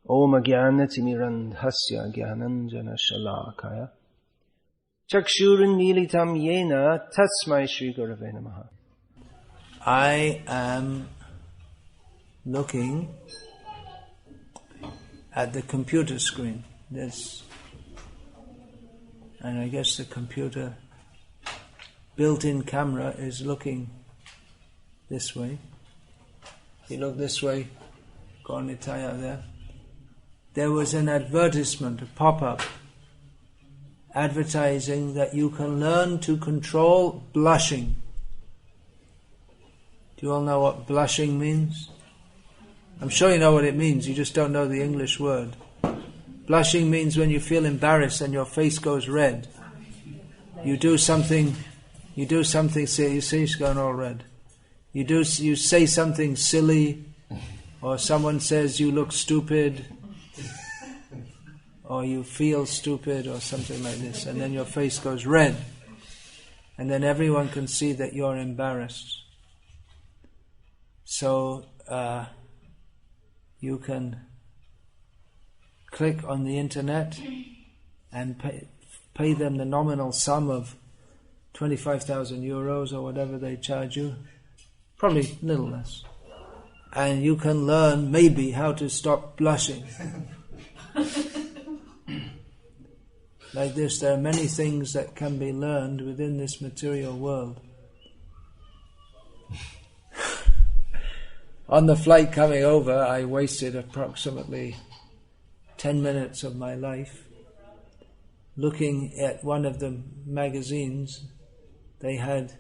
Om Jnanatirmirandhasya Jnananjana Shalakaya Chakshurunmilitam Yena Tasmai Shri Gurave Namaha. I am looking at the computer screen. This, and I guess the computer built-in camera is looking this way. If you look this way, Gornitaya there. There was an advertisement, a pop-up, advertising that you can learn to control blushing. Do you all know what blushing means? I'm sure you know what it means, you just don't know the English word. Blushing means when you feel embarrassed and your face goes red. You do something, say, you see it's going all red. You say something silly, or someone says you look stupid, or you feel stupid, or something like this, and then your face goes red, and then everyone can see that you're embarrassed. So you can click on the internet and pay them the nominal sum of 25,000 euros or whatever they charge you, probably a little less, and you can learn maybe how to stop blushing. Like this, there are many things that can be learned within this material world. On the flight coming over, I wasted approximately 10 minutes of my life looking at one of the magazines. They had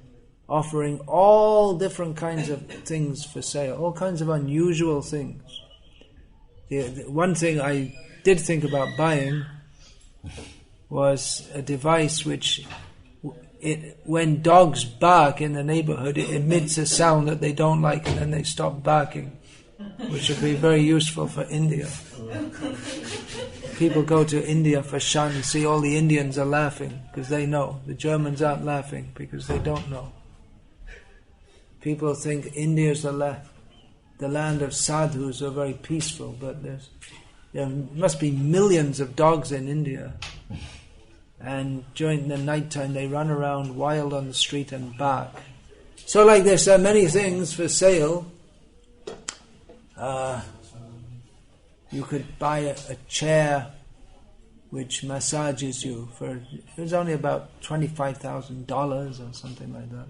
offering all different kinds of things for sale, all kinds of unusual things. The one thing I did think about buying was a device which, when dogs bark in the neighborhood, it emits a sound that they don't like, and then they stop barking, which would be very useful for India. People go to India for shan and see all the Indians are laughing because they know. The Germans aren't laughing because they don't know. People think India is the land of sadhus who are very peaceful, but there must be millions of dogs in India. And during the night time they run around wild on the street and bark. So like this, there are many things for sale. You could buy a chair which massages you it was only about $25,000 or something like that.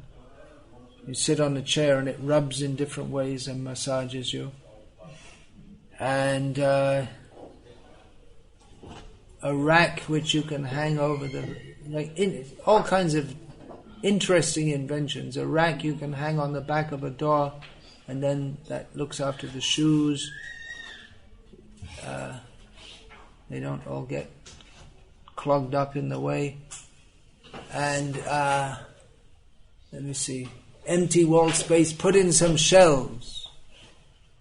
You sit on the chair and it rubs in different ways and massages you. And a rack which you can hang over all kinds of interesting inventions. A rack you can hang on the back of a door, and then that looks after the shoes. They don't all get clogged up in the way. And let me see, empty wall space, put in some shelves,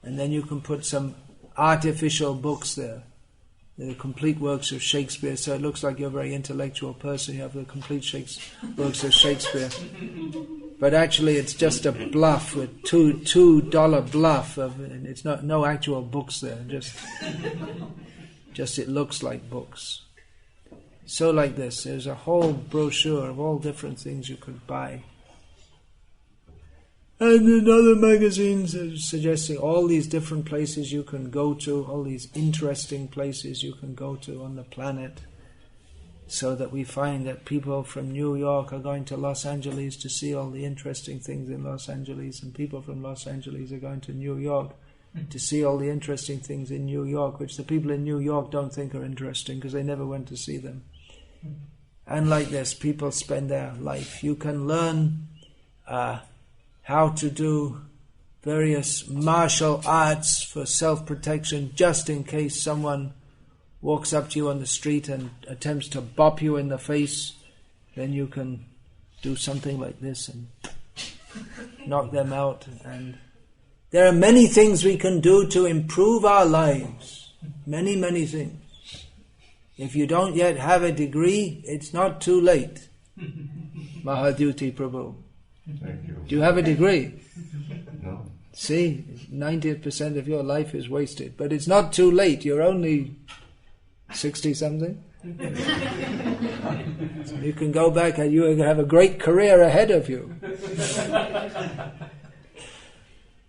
and then you can put some artificial books there. The complete works of Shakespeare, so it looks like you're a very intellectual person. You have the complete works of Shakespeare. But actually it's just a bluff, with $2 bluff, and it's no actual books there, just it looks like books. So like this, there's a whole brochure of all different things you could buy. And in other magazines are suggesting all these different places you can go to, all these interesting places you can go to on the planet, so that we find that people from New York are going to Los Angeles to see all the interesting things in Los Angeles, and people from Los Angeles are going to New York to see all the interesting things in New York, which the people in New York don't think are interesting because they never went to see them. And like this, people spend their life. You can learn how to do various martial arts for self-protection, just in case someone walks up to you on the street and attempts to bop you in the face. Then you can do something like this and knock them out. And there are many things we can do to improve our lives. Many, many things. If you don't yet have a degree, it's not too late. Mahaduti Prabhu. Thank you. Do you have a degree? No. See, 90% of your life is wasted. But it's not too late. You're only 60-something. You can go back and you have a great career ahead of you.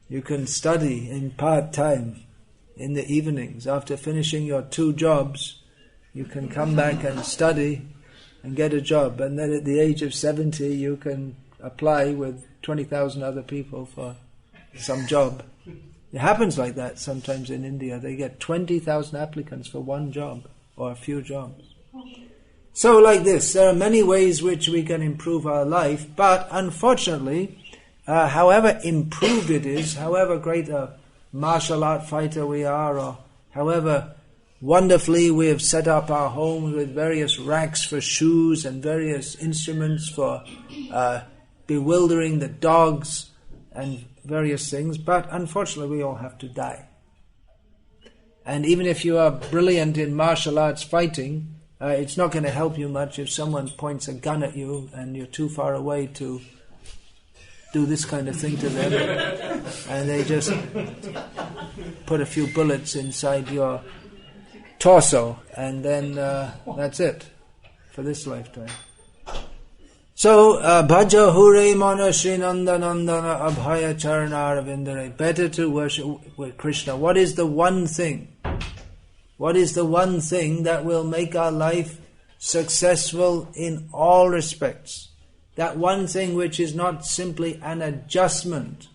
You can study in part-time in the evenings. After finishing your 2 jobs, you can come back and study and get a job. And then at the age of 70, you can apply with 20,000 other people for some job. It happens like that sometimes in India. They get 20,000 applicants for one job or a few jobs. So like this, there are many ways which we can improve our life, but unfortunately, however improved it is, however great a martial art fighter we are, or however wonderfully we have set up our homes with various racks for shoes and various instruments for bewildering the dogs and various things, but unfortunately we all have to die. And even if you are brilliant in martial arts fighting, it's not going to help you much if someone points a gun at you and you're too far away to do this kind of thing to them, and they just put a few bullets inside your torso, and then that's it for this lifetime. So, bhaja hure mana Sri Nandanandana abhaya charana ravindare. Better to worship with Krishna. What is the one thing? What is the one thing that will make our life successful in all respects? That one thing which is not simply an adjustment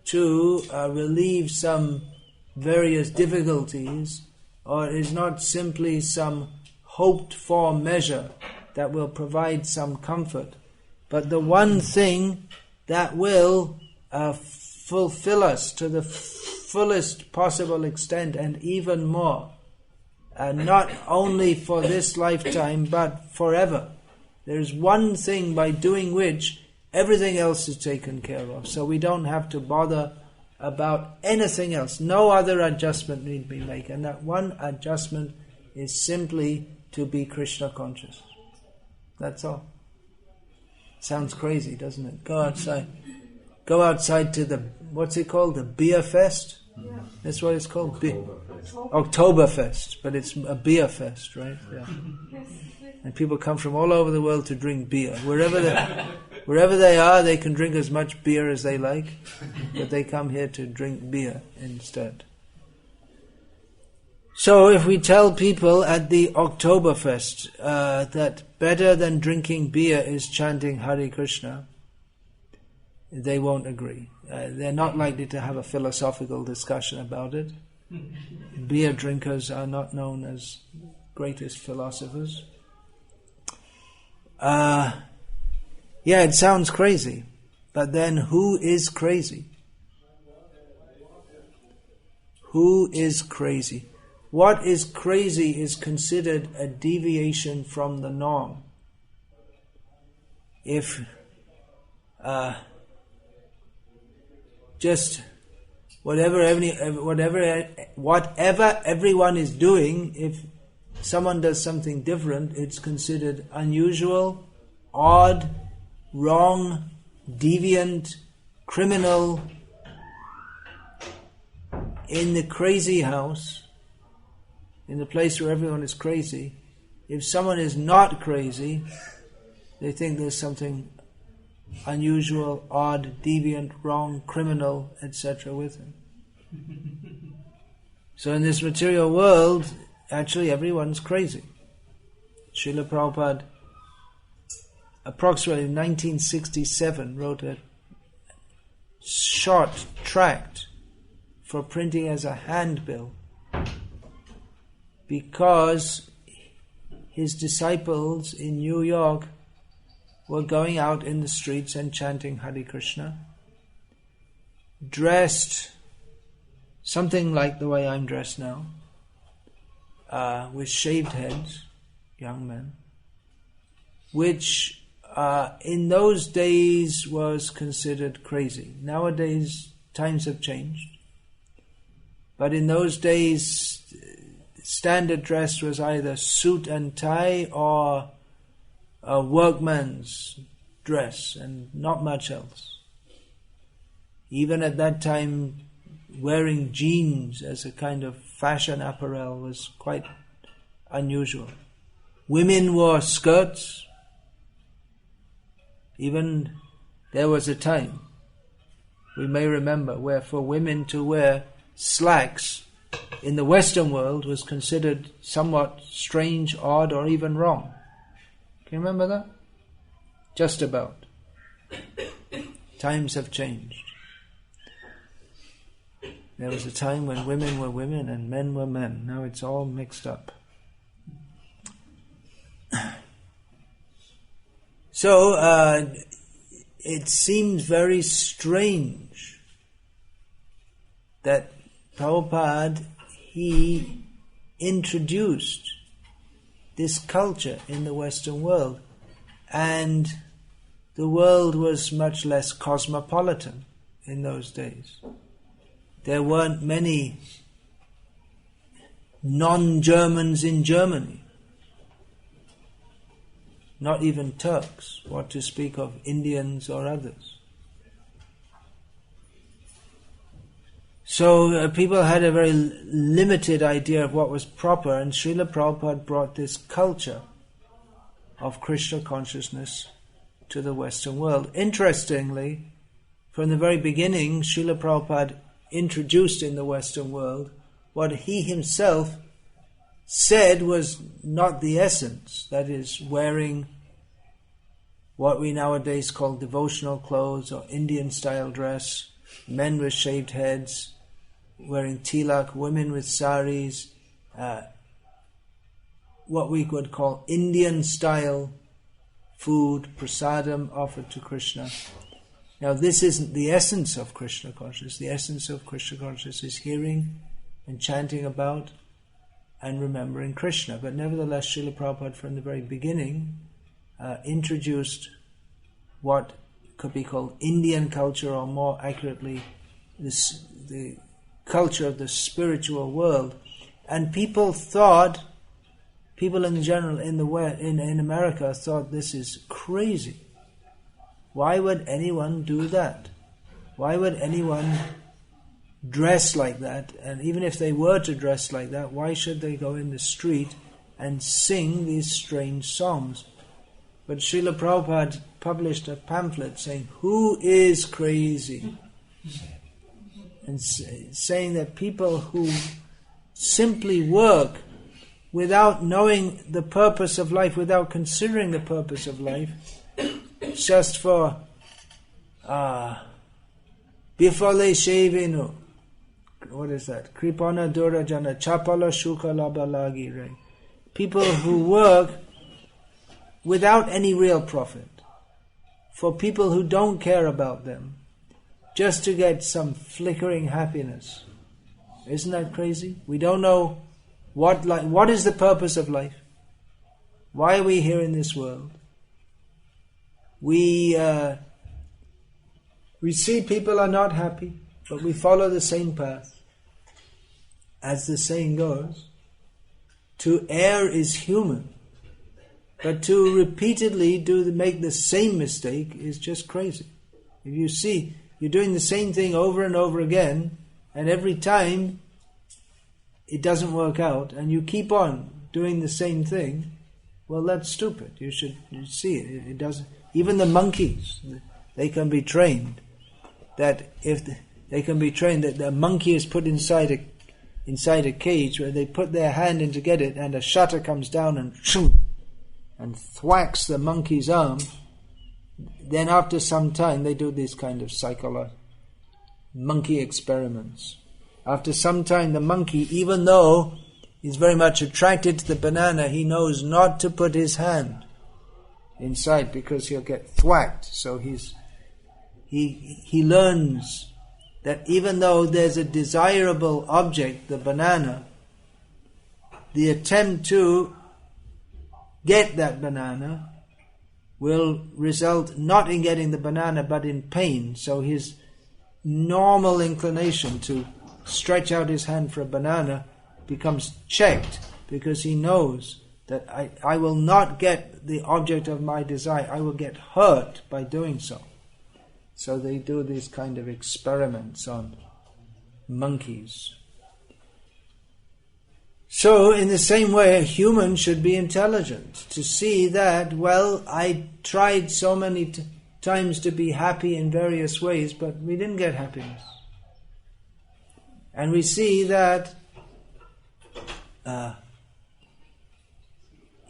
to relieve some various difficulties, or is not simply some hoped-for measure that will provide some comfort, but the one thing that will fulfill us to the fullest possible extent and even more, not only for this lifetime but forever. There is one thing by doing which everything else is taken care of, so we don't have to bother about anything else. No other adjustment need be made, and that one adjustment is simply to be Krishna conscious. That's all. Sounds crazy, doesn't it? Go outside. Go outside to the, what's it called? The beer fest? Yeah. That's what it's called? Oktoberfest. But it's a beer fest, right? Yeah. And people come from all over the world to drink beer. Wherever they are, they can drink as much beer as they like, but they come here to drink beer instead. So if we tell people at the Oktoberfest that better than drinking beer is chanting Hare Krishna, they won't agree. They're not likely to have a philosophical discussion about it. Beer drinkers are not known as greatest philosophers. Yeah, it sounds crazy, but then who is crazy? Who is crazy? What is crazy is considered a deviation from the norm. If just whatever everyone is doing, if someone does something different, it's considered unusual, odd, wrong, deviant, criminal. In the crazy house, in the place where everyone is crazy, if someone is not crazy, they think there's something unusual, odd, deviant, wrong, criminal, etc. with him. So in this material world, actually everyone's crazy. Srila Prabhupada, approximately in 1967, wrote a short tract for printing as a handbill, because his disciples in New York were going out in the streets and chanting Hare Krishna, dressed something like the way I'm dressed now, with shaved heads, young men, which in those days was considered crazy. Nowadays, times have changed. But in those days, standard dress was either suit and tie or a workman's dress and not much else. Even at that time, wearing jeans as a kind of fashion apparel was quite unusual. Women wore skirts. Even there was a time, we may remember, where for women to wear slacks in the Western world was considered somewhat strange, odd, or even wrong. Can you remember that? Just about. Times have changed. There was a time when women were women and men were men. Now it's all mixed up. So, it seems very strange that Prabhupada, he introduced this culture in the Western world, and the world was much less cosmopolitan in those days. There weren't many non-Germans in Germany. Not even Turks, what to speak of Indians or others. So people had a very limited idea of what was proper, and Srila Prabhupada brought this culture of Krishna consciousness to the Western world. Interestingly, from the very beginning, Srila Prabhupada introduced in the Western world what he himself said was not the essence, that is, wearing what we nowadays call devotional clothes or Indian style dress, men with shaved heads, wearing tilak, women with saris, what we could call Indian style food, prasadam offered to Krishna. Now this isn't the essence of Krishna consciousness. The essence of Krishna consciousness is hearing and chanting about and remembering Krishna. But nevertheless, Srila Prabhupada from the very beginning introduced what could be called Indian culture, or more accurately, the culture of the spiritual world. And people in general in the West, in America thought this is crazy. Why would anyone do that? Why would anyone dress like that? And even if they were to dress like that, why should they go in the street and sing these strange songs? But Srila Prabhupada published a pamphlet saying, "Who is crazy?" And saying that people who simply work without knowing the purpose of life, without considering the purpose of life, just for bifale shevenu, what is that? Kripana durajana chapala shuka labalagi re. People who work without any real profit, for people who don't care about them, just to get some flickering happiness. Isn't that crazy? We don't know what is the purpose of life? Why are we here in this world? We see people are not happy, but we follow the same path. As the saying goes, to err is human, but to repeatedly make the same mistake is just crazy. If you see you're doing the same thing over and over again, and every time it doesn't work out, and you keep on doing the same thing, well, that's stupid. You see it. It doesn't. Even the monkeys, they can be trained that the monkey is put inside a cage where they put their hand in to get it, and a shutter comes down and thwacks the monkey's arm. Then after some time they do these kind of monkey experiments. After some time the monkey, even though he's very much attracted to the banana, he knows not to put his hand inside because he'll get thwacked. So he learns that even though there's a desirable object, the banana, the attempt to get that banana will result not in getting the banana but in pain. So his normal inclination to stretch out his hand for a banana becomes checked, because he knows that I will not get the object of my desire. I will get hurt by doing so. So they do these kind of experiments on monkeys. So in the same way, a human should be intelligent to see that, well, I tried so many times to be happy in various ways, but we didn't get happiness. And we see that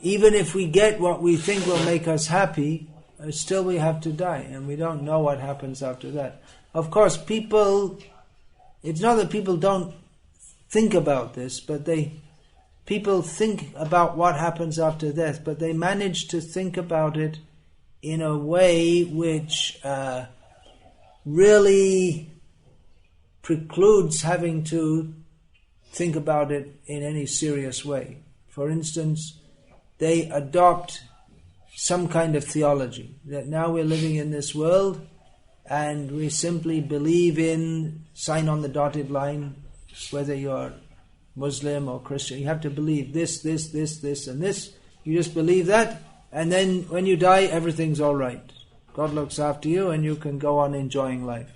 even if we get what we think will make us happy, still we have to die, and we don't know what happens after that. Of course, it's not that people don't think about this, but people think about what happens after death, but they manage to think about it in a way which really precludes having to think about it in any serious way. For instance, they adopt some kind of theology, that now we're living in this world and we simply believe in, sign on the dotted line, whether you're Muslim or Christian, you have to believe this, and this. You just believe that, and then when you die, everything's all right. God looks after you and you can go on enjoying life.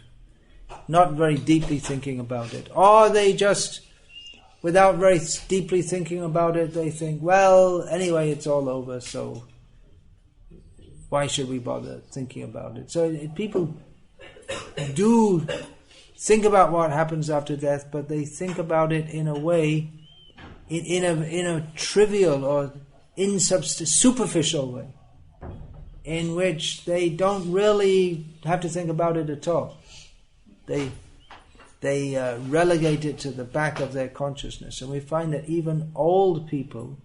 Not very deeply thinking about it. Or they just, without very deeply thinking about it, they think, well, anyway, it's all over, so why should we bother thinking about it? So people do think about what happens after death, but they think about it in a way, in a trivial or superficial way, in which they don't really have to think about it at all. They relegate it to the back of their consciousness, and we find that even old people,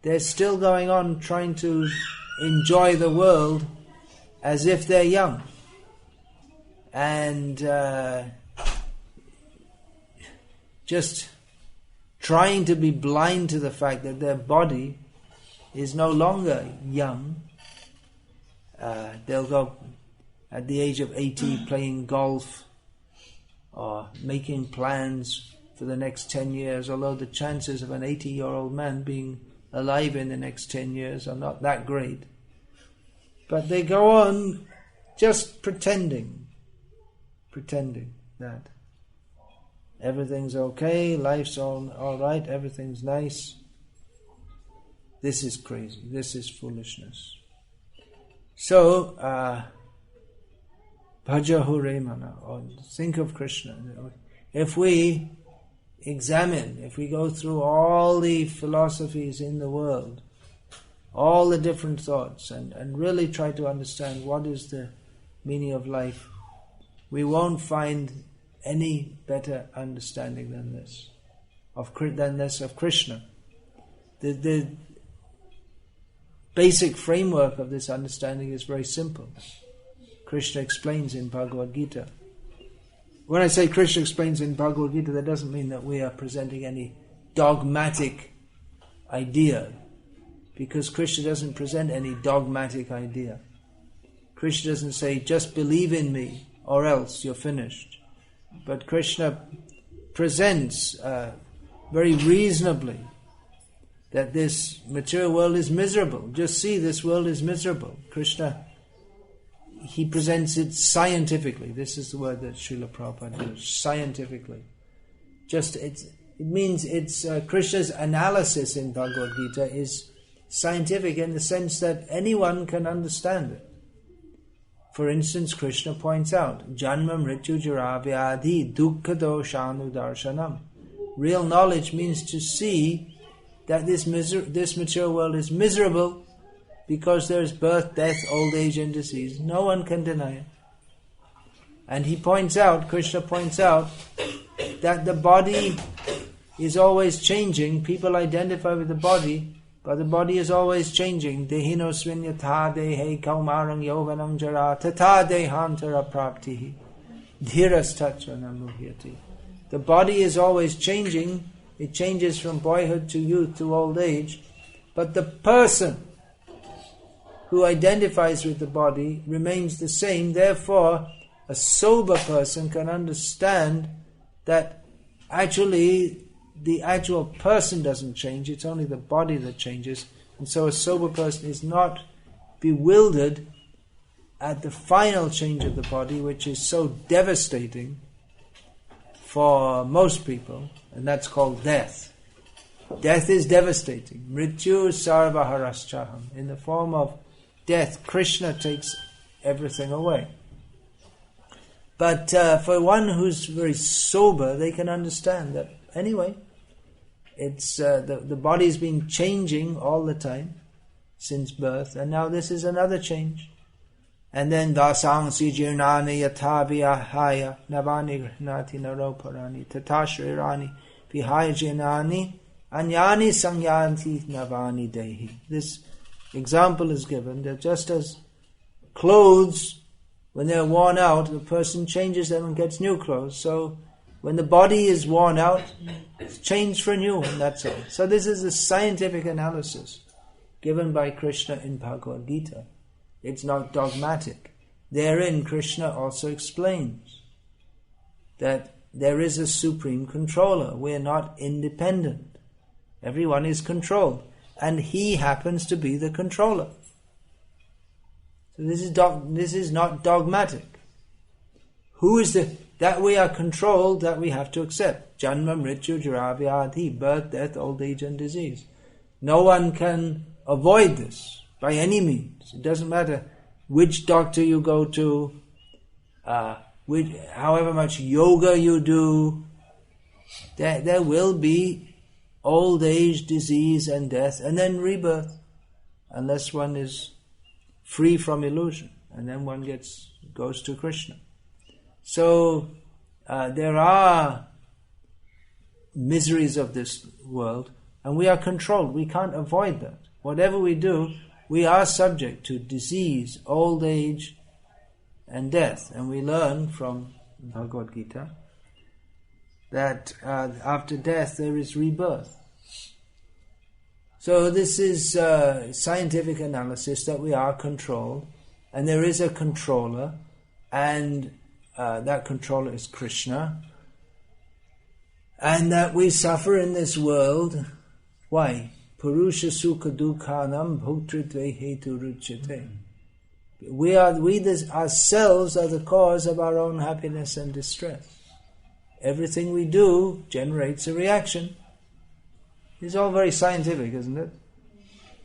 they're still going on trying to enjoy the world as if they're young, and just trying to be blind to the fact that their body is no longer young. They'll go at the age of 80 playing golf or making plans for the next 10 years, although the chances of an 80-year-old man being alive in the next 10 years are not that great. But they go on just pretending that everything's okay, life's all right, everything's nice. This is crazy, this is foolishness. So, bhaja hure mana, or think of Krishna. If we examine, if we go through all the philosophies in the world, all the different thoughts, and really try to understand what is the meaning of life, we won't find any better understanding than this of Krishna. The basic framework of this understanding is very simple. Krishna explains in Bhagavad Gita. When I say Krishna explains in Bhagavad Gita, that doesn't mean that we are presenting any dogmatic idea, because Krishna doesn't present any dogmatic idea. Krishna doesn't say, just believe in me or else you're finished. But Krishna presents very reasonably that this material world is miserable. Just see, this world is miserable. Krishna, he presents it scientifically. This is the word that Srila Prabhupada used, scientifically. It means it's Krishna's analysis in Bhagavad Gita is scientific in the sense that anyone can understand it. For instance, Krishna points out, Janma Mrityu Jara Vyadhi Dukkha Doshanu Darshanam. Real knowledge means to see that this material world is miserable because there is birth, death, old age and disease. No one can deny it. And Krishna points out, that the body is always changing. People identify with the body, but the body is always changing. Dehino svinyatha dehe kaumarang yovanam jara tata dehantara praptihi dhiras tacha namuhyati. The body is always changing. It changes from boyhood to youth to old age. But the person who identifies with the body remains the same. Therefore, a sober person can understand that actually the actual person doesn't change, it's only the body that changes. And so a sober person is not bewildered at the final change of the body, which is so devastating for most people, and that's called death. Death is devastating. Mrityu sarva haraschaham. In the form of death, Krishna takes everything away. But for one who's very sober, they can understand that anyway, it's the body's been changing all the time since birth, and now this is another change. And then dasangsi jirnani yathaviyahaya navani grihnati naroparani tatashrirani vihaya jirnani anyani sangyanti navani dehi. This example is given that just as clothes, when they're worn out, the person changes them and gets new clothes. So when the body is worn out, it's changed for a new one, that's all. So this is a scientific analysis given by Krishna in Bhagavad Gita. It's not dogmatic. Therein Krishna also explains that there is a supreme controller. We're not independent. Everyone is controlled. And he happens to be the controller. So this is not dogmatic. Who is that we are controlled, that we have to accept? Janma, Mrityu, Jara, Vyadhi, birth, death, old age and disease. No one can avoid this by any means. It doesn't matter which doctor you go to, however much yoga you do, there will be old age, disease and death, and then rebirth, unless one is free from illusion, and then one goes to Krishna. So there are miseries of this world, and we are controlled. We can't avoid that. Whatever we do, we are subject to disease, old age, and death. And we learn from Bhagavad Gita that after death there is rebirth. So this is scientific analysis that we are controlled, and there is a controller, and that controller is Krishna, and that we suffer in this world. Why? Purusha sukha dukhanam bhoktritve hetu ruchyate. We ourselves are the cause of our own happiness and distress. Everything we do generates a reaction. It's all very scientific, isn't it?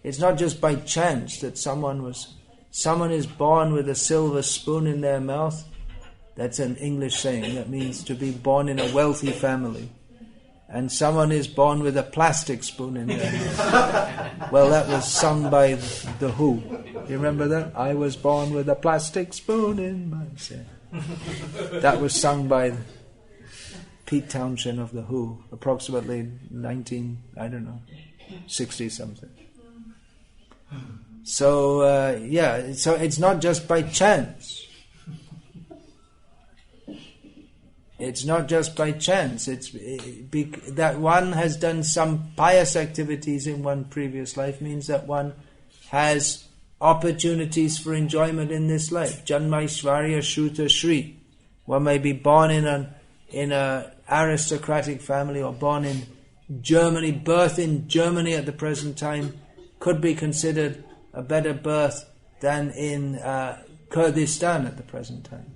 It's not just by chance that someone is born with a silver spoon in their mouth. That's an English saying. That means to be born in a wealthy family. And someone is born with a plastic spoon in their mouth. Well, that was sung by The Who. You remember that? I was born with a plastic spoon in my mouth. That was sung by Pete Townshend of The Who, approximately 60 something. So, so it's not just by chance. It's not just by chance. It's that one has done some pious activities in one previous life means that one has opportunities for enjoyment in this life. Janmaishvarya Shruta Shri. One may be born in an aristocratic family or born in Germany. Birth in Germany at the present time could be considered a better birth than in Kurdistan at the present time.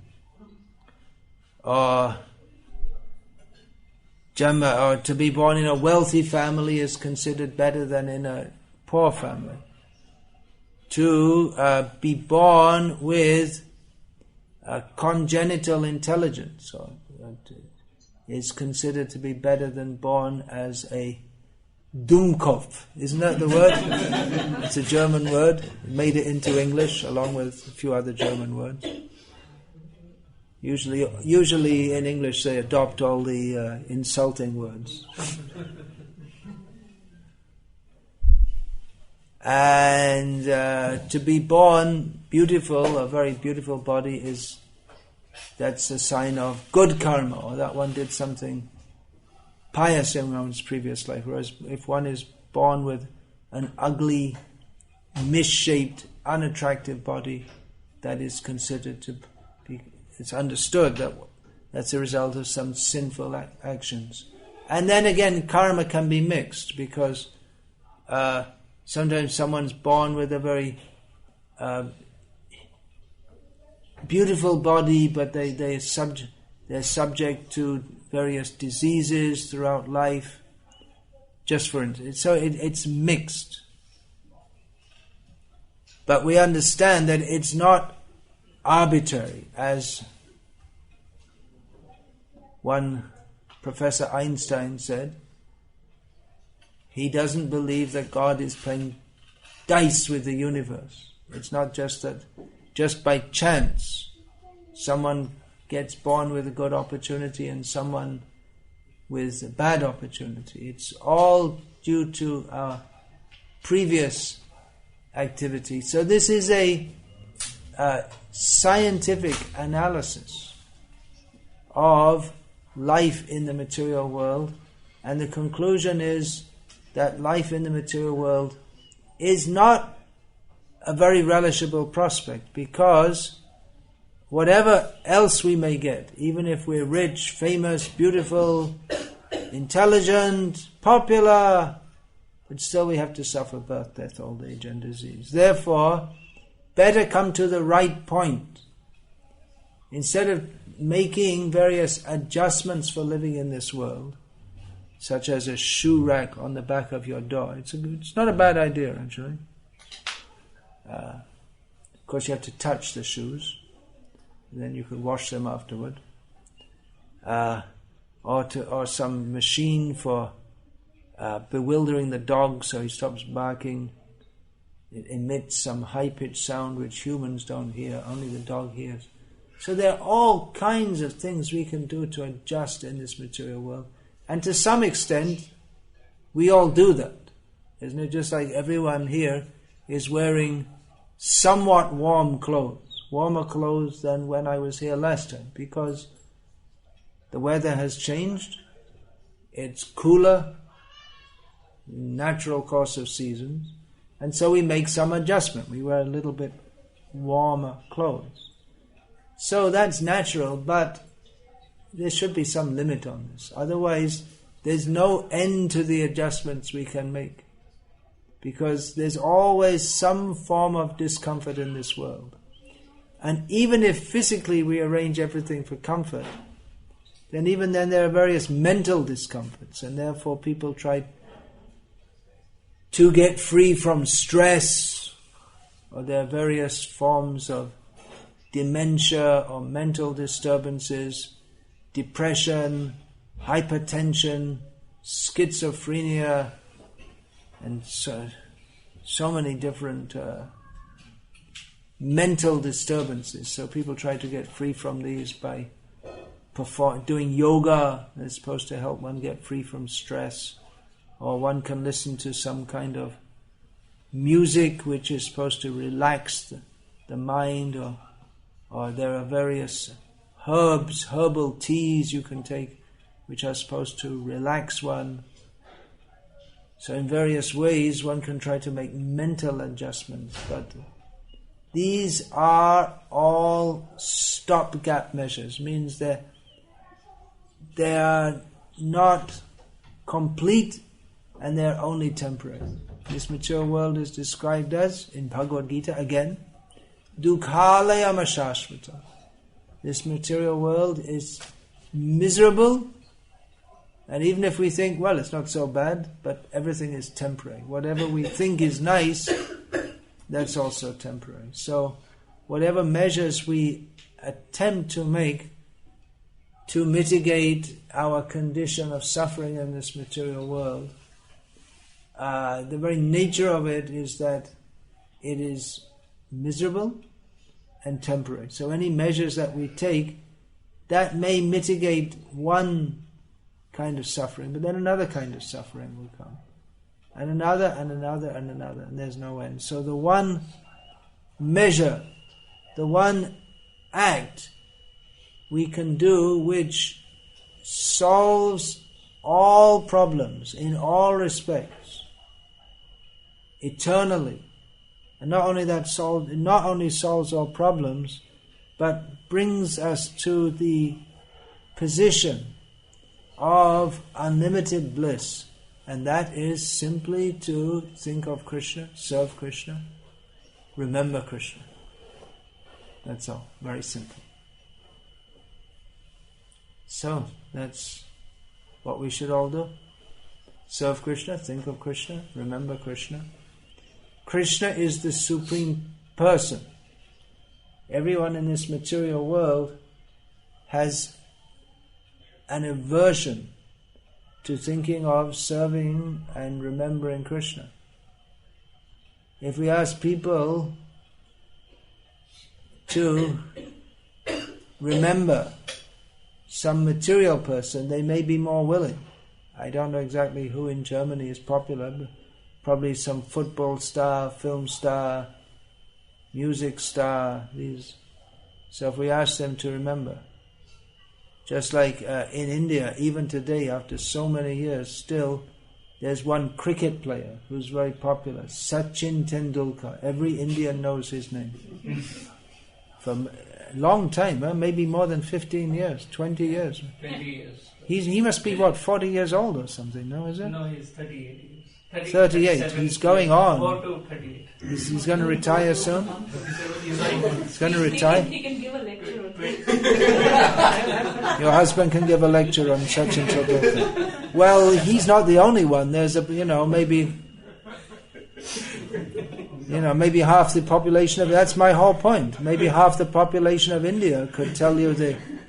Or to be born in a wealthy family is considered better than in a poor family. To be born with congenital intelligence is considered to be better than born as a Dummkopf. Isn't that the word? It's a German word. It made it into English along with a few other German words. Usually in English they adopt all the insulting words. And to be born beautiful, a very beautiful body, that's a sign of good karma, or that one did something pious in one's previous life. Whereas if one is born with an ugly, misshaped, unattractive body, that is considered to be, it's understood that that's a result of some sinful actions. And then again, karma can be mixed, because sometimes someone's born with a very beautiful body, but they're subject to various diseases throughout life, just for instance. So it's mixed. But we understand that it's not arbitrary, as one Professor Einstein said. He doesn't believe that God is playing dice with the universe. It's not just that, just by chance, someone gets born with a good opportunity and someone with a bad opportunity. It's all due to our previous activity. So this is a scientific analysis of life in the material world, and the conclusion is that life in the material world is not a very relishable prospect, because whatever else we may get, even if we're rich, famous, beautiful, intelligent, popular, but still we have to suffer birth, death, old age and disease. Therefore, better come to the right point. Instead of making various adjustments for living in this world, such as a shoe rack on the back of your door, it's not a bad idea actually. Of course you have to touch the shoes, and then you can wash them afterward. Or some machine for bewildering the dog so he stops barking. It emits some high-pitched sound which humans don't hear, only the dog hears. So there are all kinds of things we can do to adjust in this material world. And to some extent, we all do that. Isn't it? Just like everyone here is wearing somewhat warm clothes, warmer clothes than when I was here last time, because the weather has changed. It's cooler, natural course of seasons, and so we make some adjustment. We wear a little bit warmer clothes. So that's natural, but there should be some limit on this. Otherwise, there's no end to the adjustments we can make, because there's always some form of discomfort in this world. And even if physically we arrange everything for comfort, then even then there are various mental discomforts, and therefore people try to get free from stress, or there are various forms of dementia or mental disturbances, depression, hypertension, schizophrenia, and so many different mental disturbances. So people try to get free from these by doing yoga. It's supposed to help one get free from stress. Or one can listen to some kind of music which is supposed to relax the mind, or there are various herbal teas you can take which are supposed to relax one. So in various ways one can try to make mental adjustments, but these are all stopgap measures, means that they are not complete and they are only temporary. This material world is described as, in Bhagavad Gita again, Dukhalayama Shashvata. This material world is miserable, and even if we think, well, it's not so bad, but everything is temporary. Whatever we think is nice, that's also temporary. So whatever measures we attempt to make to mitigate our condition of suffering in this material world, the very nature of it is that it is miserable and temporary. So any measures that we take, that may mitigate one kind of suffering, but then another kind of suffering will come. And another, and another, and another, and there's no end. So the one measure, the one act we can do which solves all problems in all respects, eternally, and not only solves all problems, but brings us to the position of unlimited bliss, and that is simply to think of Krishna, serve Krishna, remember Krishna. That's all. Very simple. So, that's what we should all do. Serve Krishna, think of Krishna, remember Krishna. Krishna is the supreme person. Everyone in this material world has an aversion to thinking of serving and remembering Krishna. If we ask people to remember some material person, they may be more willing. I don't know exactly who in Germany is popular, but probably some football star, film star, music star, these. So if we ask them to remember, just like in India, even today, after so many years, still there's one cricket player who's very popular, Sachin Tendulkar. Every Indian knows his name. From a long time, maybe more than 15 years, 20 years. 20 years. He must be, 40 years old or something, no, is it? No, he's 38 years. 38. He's going on. 4 to 38. He's going to retire soon? He's going to retire? He can give a lecture on it. Your husband can give a lecture on Sachin Tendulkar. Well, he's not the only one. There's maybe half the population of, that's my whole point. Maybe half the population of India could tell you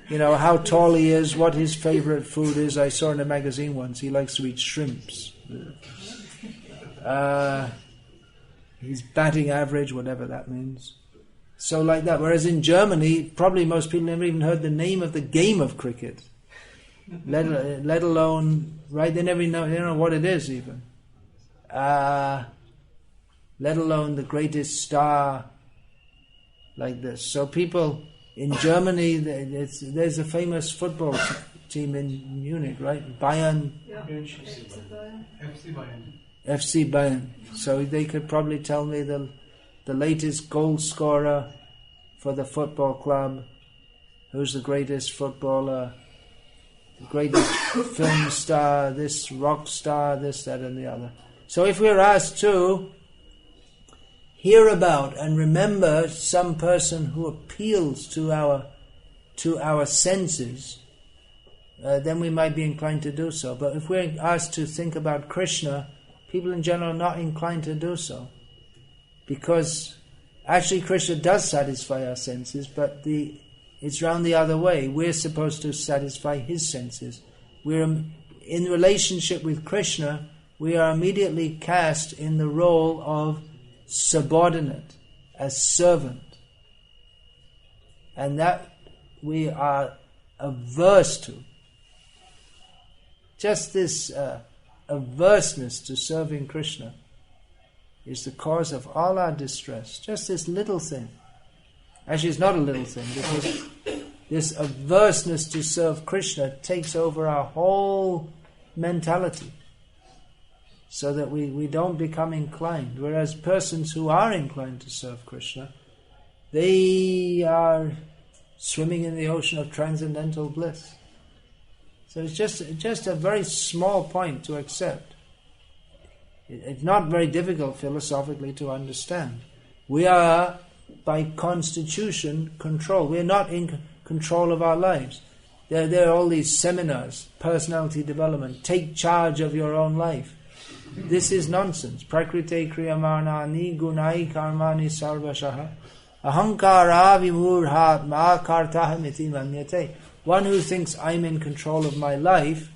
how tall he is, what his favorite food is. I saw in a magazine once, he likes to eat shrimps. His batting average, whatever that means. So like that. Whereas in Germany, probably most people never even heard the name of the game of cricket. Let alone, right, they don't know what it is even. Let alone the greatest star like this. So people in Germany, there's a famous football team in Munich, right? Bayern. Yeah. FC Bayern. So they could probably tell me the latest goal scorer for the football club, who's the greatest footballer, the greatest film star, this rock star, this, that and the other. So if we're asked to hear about and remember some person who appeals to our senses, then we might be inclined to do so. But if we're asked to think about Krishna, people in general are not inclined to do so. Because actually Krishna does satisfy our senses, but it's round the other way. We're supposed to satisfy his senses. We're in relationship with Krishna, we are immediately cast in the role of subordinate, as servant. And that we are averse to. Just this averseness to serving Krishna is the cause of all our distress. Just this little thing. Actually, it's not a little thing, because this averseness to serve Krishna takes over our whole mentality, so that we don't become inclined. Whereas persons who are inclined to serve Krishna, they are swimming in the ocean of transcendental bliss. So it's just a very small point to accept. It's not very difficult philosophically to understand. We are, by constitution, controlled. We are not in control of our lives. There are all these seminars, personality development, take charge of your own life. This is nonsense. Prakrite kriyamanani gunai karmani sarvashaha ahankara vimurhatma kartahamiti manyate. One who thinks I'm in control of my life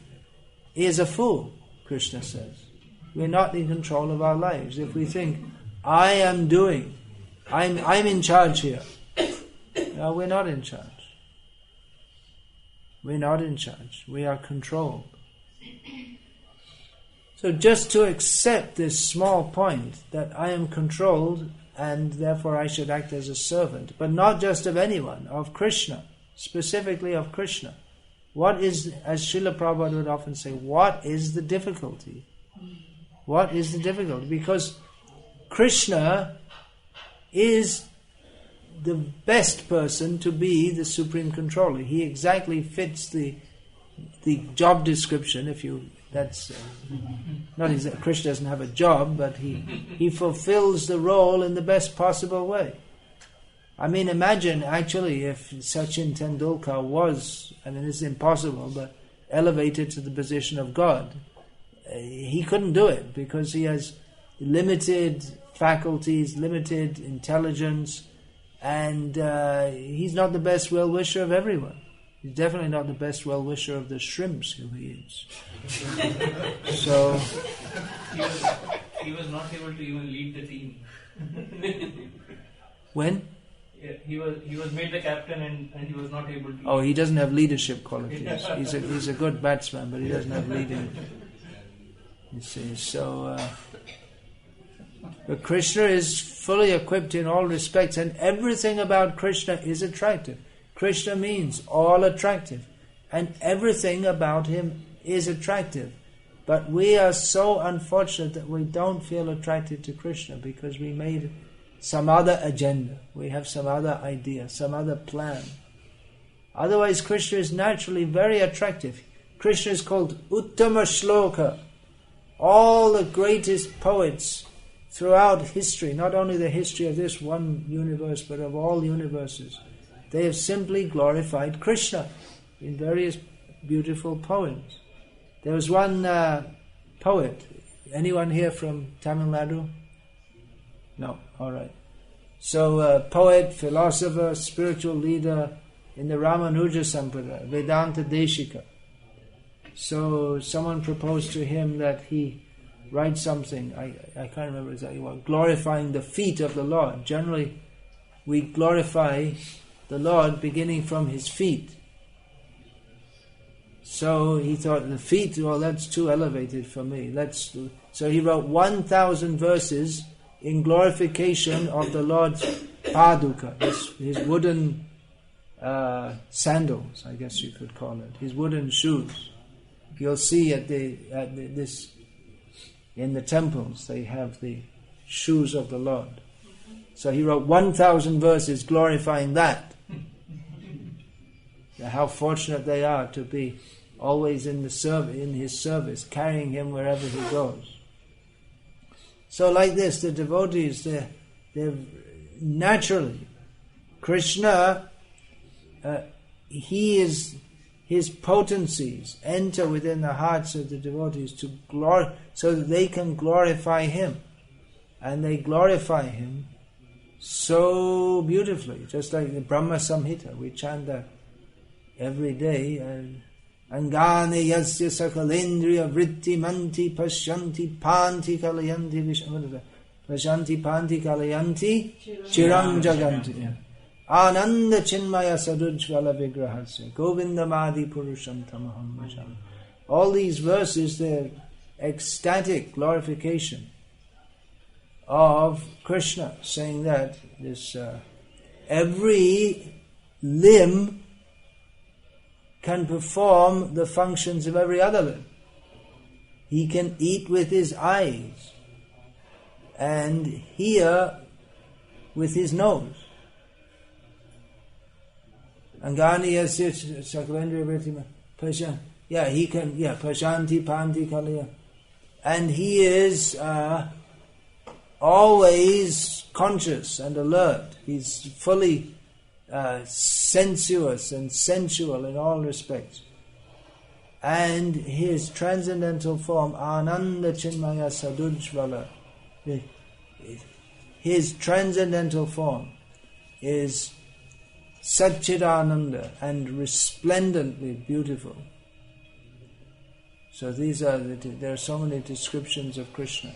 is a fool, Krishna says. We're not in control of our lives. If we think, I'm in charge here. No, we're not in charge. We're not in charge. We are controlled. So just to accept this small point that I am controlled and therefore I should act as a servant, but not just of anyone, of Krishna, specifically of Krishna. What is, as Srila Prabhupada would often say, what is the difficulty? What is the difficulty? Because Krishna is the best person to be the supreme controller. He exactly fits the job description. Krishna doesn't have a job, but he fulfills the role in the best possible way. I mean, imagine actually if Sachin Tendulkar was, I mean it's impossible, but elevated to the position of God. He couldn't do it because he has limited faculties, limited intelligence, and he's not the best well-wisher of everyone. He's definitely not the best well-wisher of the shrimps who he eats. So he was not able to even lead the team. when? Yeah, he was made the captain and he was not able to. Oh, he doesn't have leadership qualities. He's a good batsman, but he doesn't have leading. You see, so but Krishna is fully equipped in all respects, and everything about Krishna is attractive. Krishna means all attractive, and everything about him is attractive. But we are so unfortunate that we don't feel attracted to Krishna because we made some other agenda. We have some other idea, some other plan. Otherwise, Krishna is naturally very attractive. Krishna is called Uttama Shloka. All the greatest poets throughout history, not only the history of this one universe, but of all universes, they have simply glorified Krishna in various beautiful poems. There was one poet. Anyone here from Tamil Nadu? No, all right. So, poet, philosopher, spiritual leader in the Ramanuja Sampradaya, Vedanta Deshika. So, someone proposed to him that he write something, I can't remember exactly what, glorifying the feet of the Lord. Generally, we glorify the Lord beginning from his feet. So he thought, the feet, well, that's too elevated for me. So he wrote 1,000 verses in glorification of the Lord's paduka, his wooden sandals, I guess you could call it, his wooden shoes. You'll see in the temples they have the shoes of the Lord. So he wrote 1,000 verses glorifying that. How fortunate they are to be always in his service, carrying him wherever he goes. So like this, the devotees, they're naturally, Krishna, his potencies enter within the hearts of the devotees so that they can glorify him. And they glorify him so beautifully, just like the Brahma Samhita. We chant that every day. Angane yasya sakalendriya vritti manti pashyanti panti kalayanti vishnu. Pashyanti panti kalayanti chiram jaganti. Ananda chinmaya sadujvala vigrahasya govindamadi purusham tamaham bhajami. All these verses, they're ecstatic glorification of Krishna, saying that this every limb can perform the functions of every other limb. He can eat with his eyes and hear with his nose. Angani yasya sakalendriya vritti pashan. Yeah, he can. Yeah, pashanti panti kalaya, and he is always conscious and alert. He's fully sensuous and sensual in all respects. And his transcendental form, Ananda Chinmaya Sadujvala, his transcendental form is Satchidananda and resplendently beautiful. So there are so many descriptions of Krishna.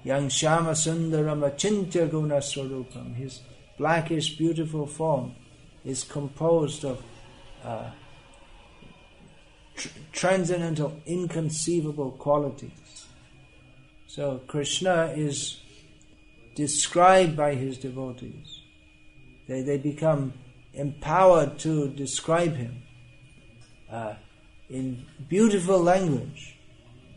Yang Shama Sundaram Achintya Guna Swarupam. His blackish, beautiful form is composed of transcendental, inconceivable qualities. So Krishna is described by his devotees. They become empowered to describe him in beautiful language.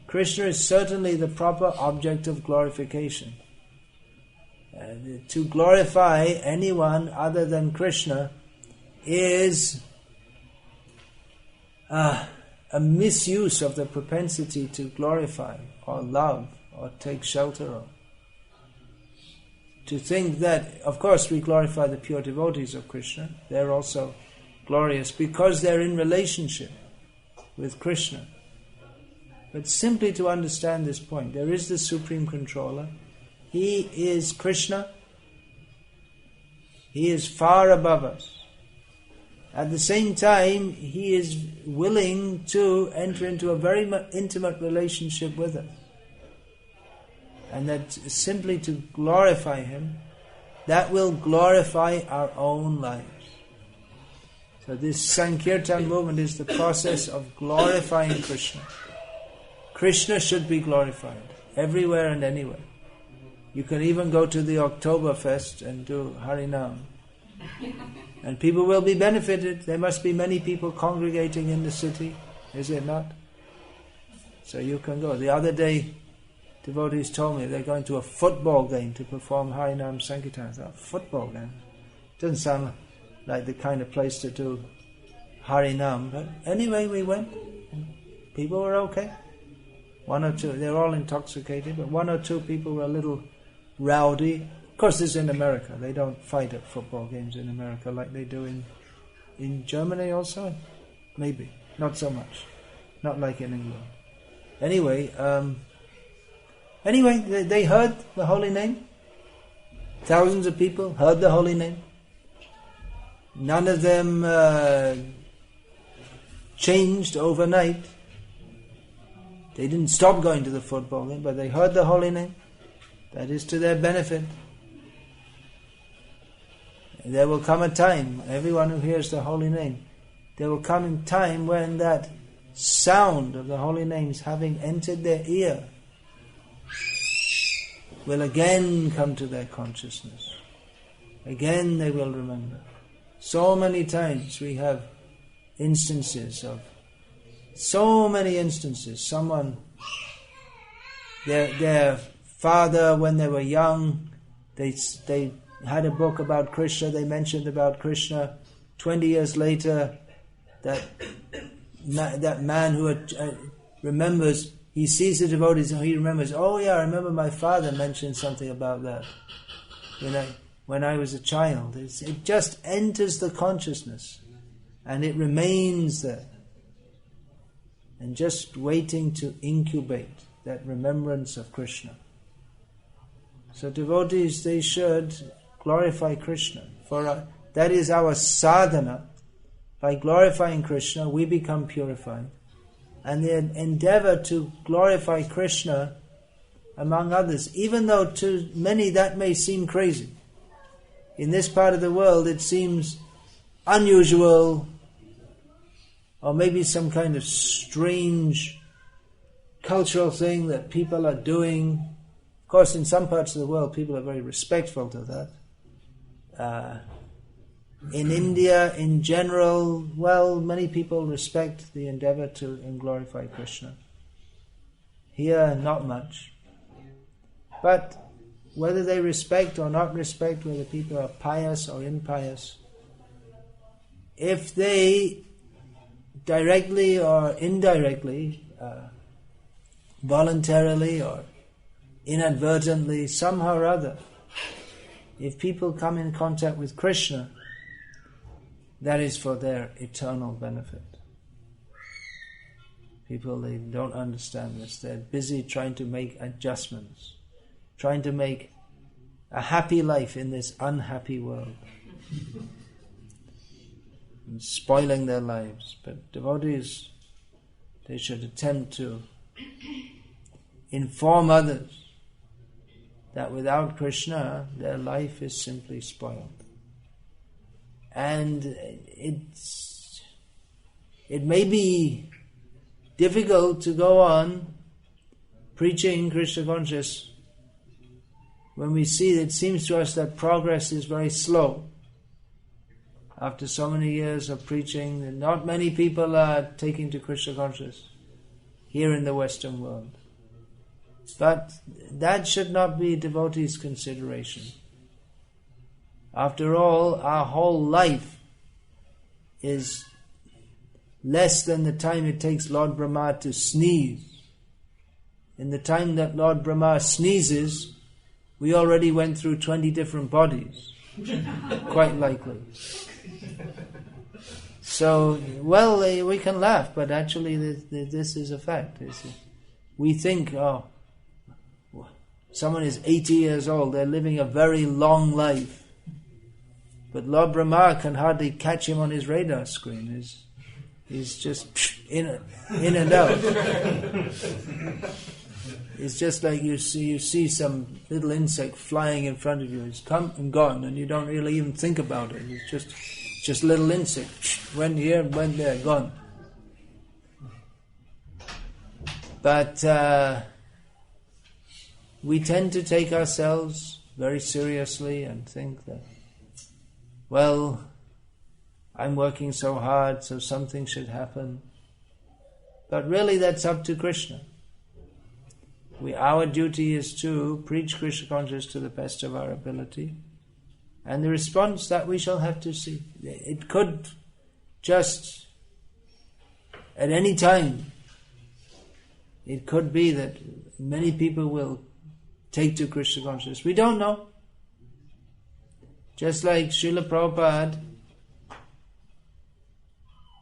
Krishna is certainly the proper object of glorification. To glorify anyone other than Krishna is a misuse of the propensity to glorify or love or take shelter of. to think that, of course, we glorify the pure devotees of Krishna. They're also glorious because they're in relationship with Krishna. But simply to understand this point, there is the Supreme Controller. He is Krishna. He is far above us. At the same time, He is willing to enter into a very intimate relationship with us. And that simply to glorify Him, that will glorify our own lives. So this Sankirtan movement is the process of glorifying Krishna. Krishna should be glorified, everywhere and anywhere. You can even go to the Oktoberfest and do Harinam. And people will be benefited. There must be many people congregating in the city, is it not? So you can go. The other day, devotees told me they're going to a football game to perform Harinam Sankirtan. I thought, football game? Doesn't sound like the kind of place to do Harinam. But anyway, we went. And people were okay. One or two, they're all intoxicated, but one or two people were a little rowdy. Of course, this is in America. They don't fight at football games in America like they do in Germany also. Maybe. Not so much. Not like in England. Anyway, they heard the holy name. Thousands of people heard the holy name. None of them changed overnight. They didn't stop going to the football game, but they heard the holy name. That is to their benefit. And there will come a time, everyone who hears the holy name, there will come a time when that sound of the holy names having entered their ear will again come to their consciousness. Again they will remember. So many times we have instances of, someone, their father, when they were young, they had a book about Krishna, they mentioned about Krishna. 20 years later, that man who remembers, he sees the devotees and he remembers, oh yeah, I remember my father mentioned something about that when I was a child. It just enters the consciousness and it remains there. And just waiting to incubate that remembrance of Krishna. So devotees, they should glorify Krishna. That is our sadhana. By glorifying Krishna, we become purified. And the endeavor to glorify Krishna among others, even though to many that may seem crazy. In this part of the world it seems unusual, or maybe some kind of strange cultural thing that people are doing. Of course, in some parts of the world, people are very respectful to that. In India, in general, well, many people respect the endeavor to glorify Krishna. Here, not much. But whether they respect or not respect, whether people are pious or impious, if they directly or indirectly, voluntarily or inadvertently, somehow or other, if people come in contact with Krishna, that is for their eternal benefit. People, they don't understand this. They're busy trying to make adjustments, trying to make a happy life in this unhappy world, and spoiling their lives. But devotees, they should attempt to inform others that without Krishna, their life is simply spoiled. And it may be difficult to go on preaching Krishna consciousness when we see that it seems to us that progress is very slow. After so many years of preaching, not many people are taking to Krishna consciousness here in the Western world. But that should not be devotees' consideration. After all, our whole life is less than the time it takes Lord Brahma to sneeze. In the time that Lord Brahma sneezes, we already went through 20 different bodies, quite likely. So, well, we can laugh, but actually this is a fact. We think, someone is 80 years old, they're living a very long life. But Lord Brahma can hardly catch him on his radar screen. He's just in and out. It's just like you see some little insect flying in front of you. It's come and gone, and you don't really even think about it. It's just little insect. Went here, went there, gone. But we tend to take ourselves very seriously and think that, well, I'm working so hard, so something should happen. But really that's up to Krishna. Our duty is to preach Krishna consciousness to the best of our ability. And the response that we shall have to see. It could just, at any time, it could be that many people will take to Krishna consciousness. We don't know. Just like Srila Prabhupada,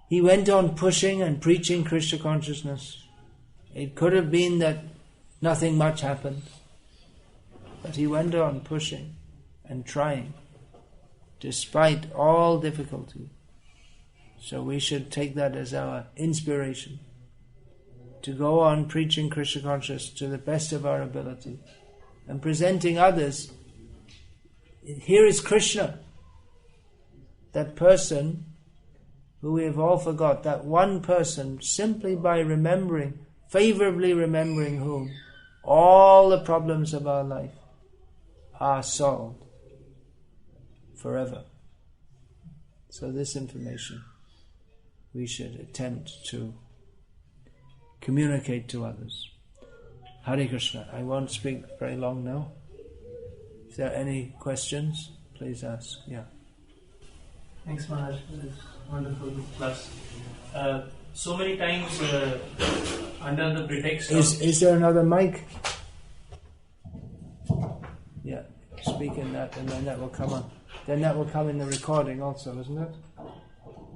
he went on pushing and preaching Krishna consciousness. It could have been that nothing much happened, but he went on pushing and trying, despite all difficulty. So we should take that as our inspiration, to go on preaching Krishna consciousness to the best of our ability, and presenting others. Here is Krishna, that person who we have all forgot, that one person, simply by remembering, favorably remembering whom, all the problems of our life are solved forever. So this information we should attempt to communicate to others. Hare Krishna. I won't speak very long now. If there are any questions, please ask. Yeah. Thanks, Maharaj, for this wonderful class. So many times, under the pretext of... Is there another mic? Yeah, speak in that, and then that will come on. Then that will come in the recording also, isn't it?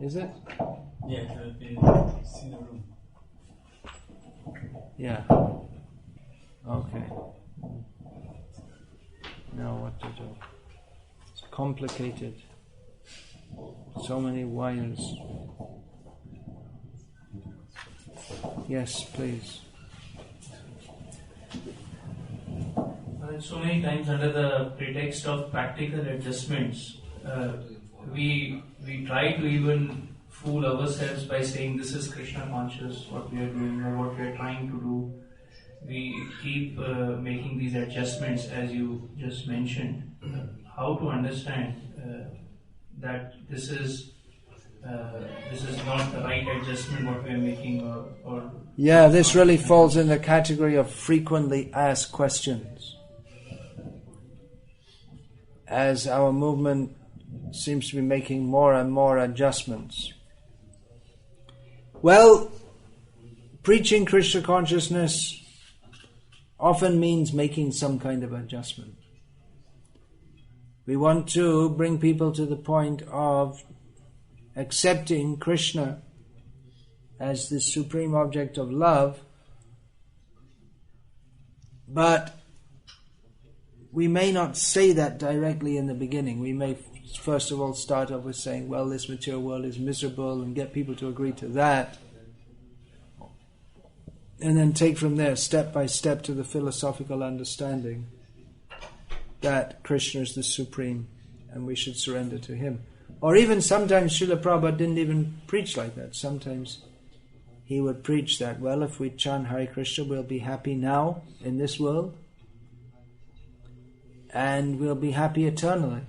Is it? Yeah, it's in the room. Yeah. Okay. Now what to do? It's complicated. So many wires. Yes, please. So many times under the pretext of practical adjustments, we try to even fool ourselves by saying this is Krishna conscious, what we are doing or what we are trying to do. We keep making these adjustments as you just mentioned. How to understand that this is not the right adjustment what we are making or yeah, this really falls in the category of frequently asked questions. As our movement seems to be making more and more adjustments. Well, preaching Krishna consciousness often means making some kind of adjustment. We want to bring people to the point of accepting Krishna as the supreme object of love, but we may not say that directly in the beginning. We may first of all start off with saying, well, this material world is miserable, and get people to agree to that, and then take from there step by step to the philosophical understanding that Krishna is the supreme and we should surrender to him. Or even sometimes Srila Prabhupada didn't even preach like that. Sometimes he would preach that, well, if we chant Hare Krishna, we'll be happy now in this world and we'll be happy eternally.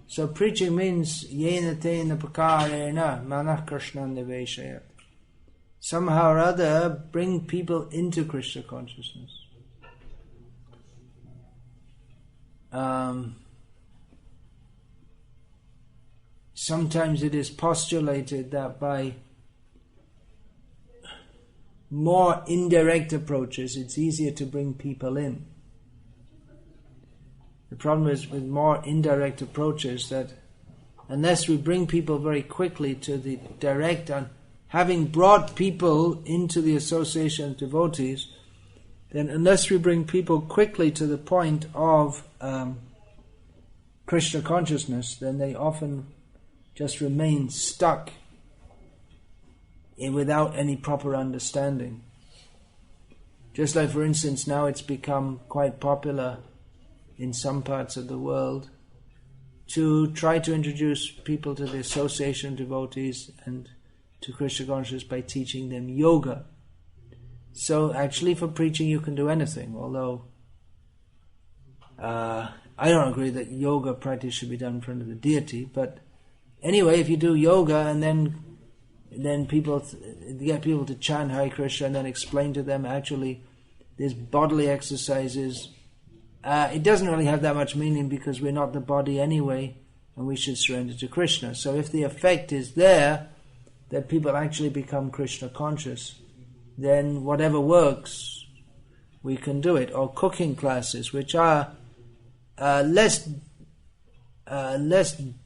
So preaching means yena tena prakarena manah Krishna niveshayat. Somehow or other bring people into Krishna consciousness. Sometimes it is postulated that by more indirect approaches it's easier to bring people in. The problem is with more indirect approaches that unless we bring people very quickly to the direct, and having brought people into the association of devotees, then unless we bring people quickly to the point of Krishna consciousness, then they often just remain stuck without any proper understanding. Just like, for instance, now it's become quite popular in some parts of the world to try to introduce people to the association of devotees and to Krishna consciousness by teaching them yoga. So actually for preaching you can do anything, although I don't agree that yoga practice should be done in front of the deity, but anyway, if you do yoga and then people get people to chant Hare Krishna and then explain to them actually there's bodily exercises, it doesn't really have that much meaning because we're not the body anyway and we should surrender to Krishna. So if the effect is there that people actually become Krishna conscious, then whatever works, we can do it. Or cooking classes, which are less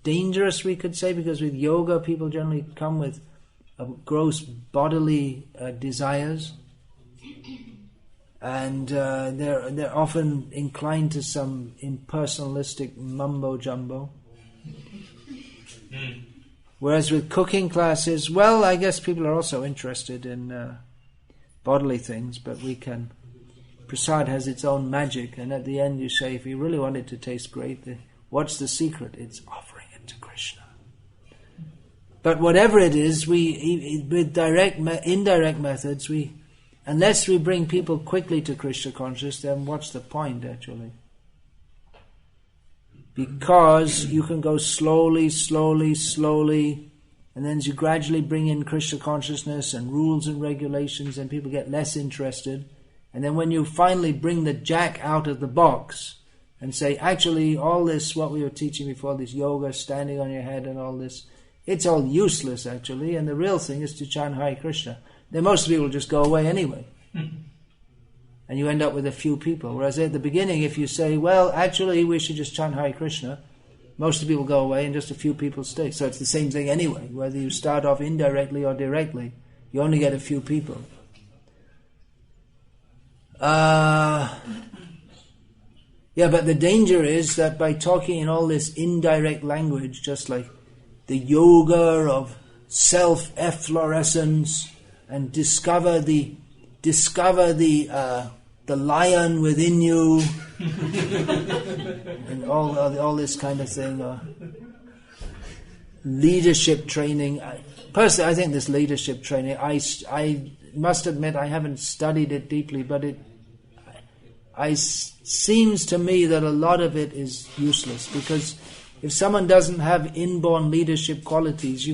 dangerous, we could say, because with yoga people generally come with gross bodily desires, and they're often inclined to some impersonalistic mumbo jumbo. Whereas with cooking classes, well, I guess people are also interested in bodily things, but prasad has its own magic, and at the end you say, if you really want it to taste great, what's the secret? It's offering it to Krishna. But whatever it is, with indirect methods, unless we bring people quickly to Krishna consciousness, then what's the point actually? Because you can go slowly, and then as you gradually bring in Krishna consciousness and rules and regulations, and people get less interested. And then when you finally bring the jack out of the box and say, actually, all this, what we were teaching before, this yoga, standing on your head and all this, it's all useless actually, and the real thing is to chant Hare Krishna. Then most people just go away anyway. And you end up with a few people. Whereas at the beginning, if you say, well, actually, we should just chant Hare Krishna, most of the people go away and just a few people stay. So it's the same thing anyway. Whether you start off indirectly or directly, you only get a few people. Yeah, but the danger is that by talking in all this indirect language, just like the yoga of self-efflorescence, and discover the lion within you, and all this kind of thing, leadership training. Personally, I think this leadership training, I must admit I haven't studied it deeply, but it seems to me that a lot of it is useless, because if someone doesn't have inborn leadership qualities,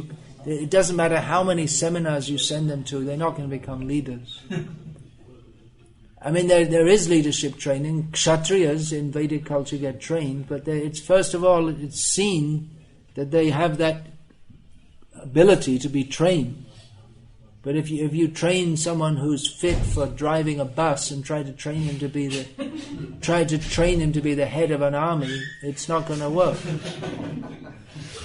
it doesn't matter how many seminars you send them to, they're not going to become leaders. I mean, there is leadership training. Kshatriyas in Vedic culture get trained, but it's first of all, it's seen that they have that ability to be trained. But if you train someone who's fit for driving a bus and try to train him to be the head of an army, it's not going to work.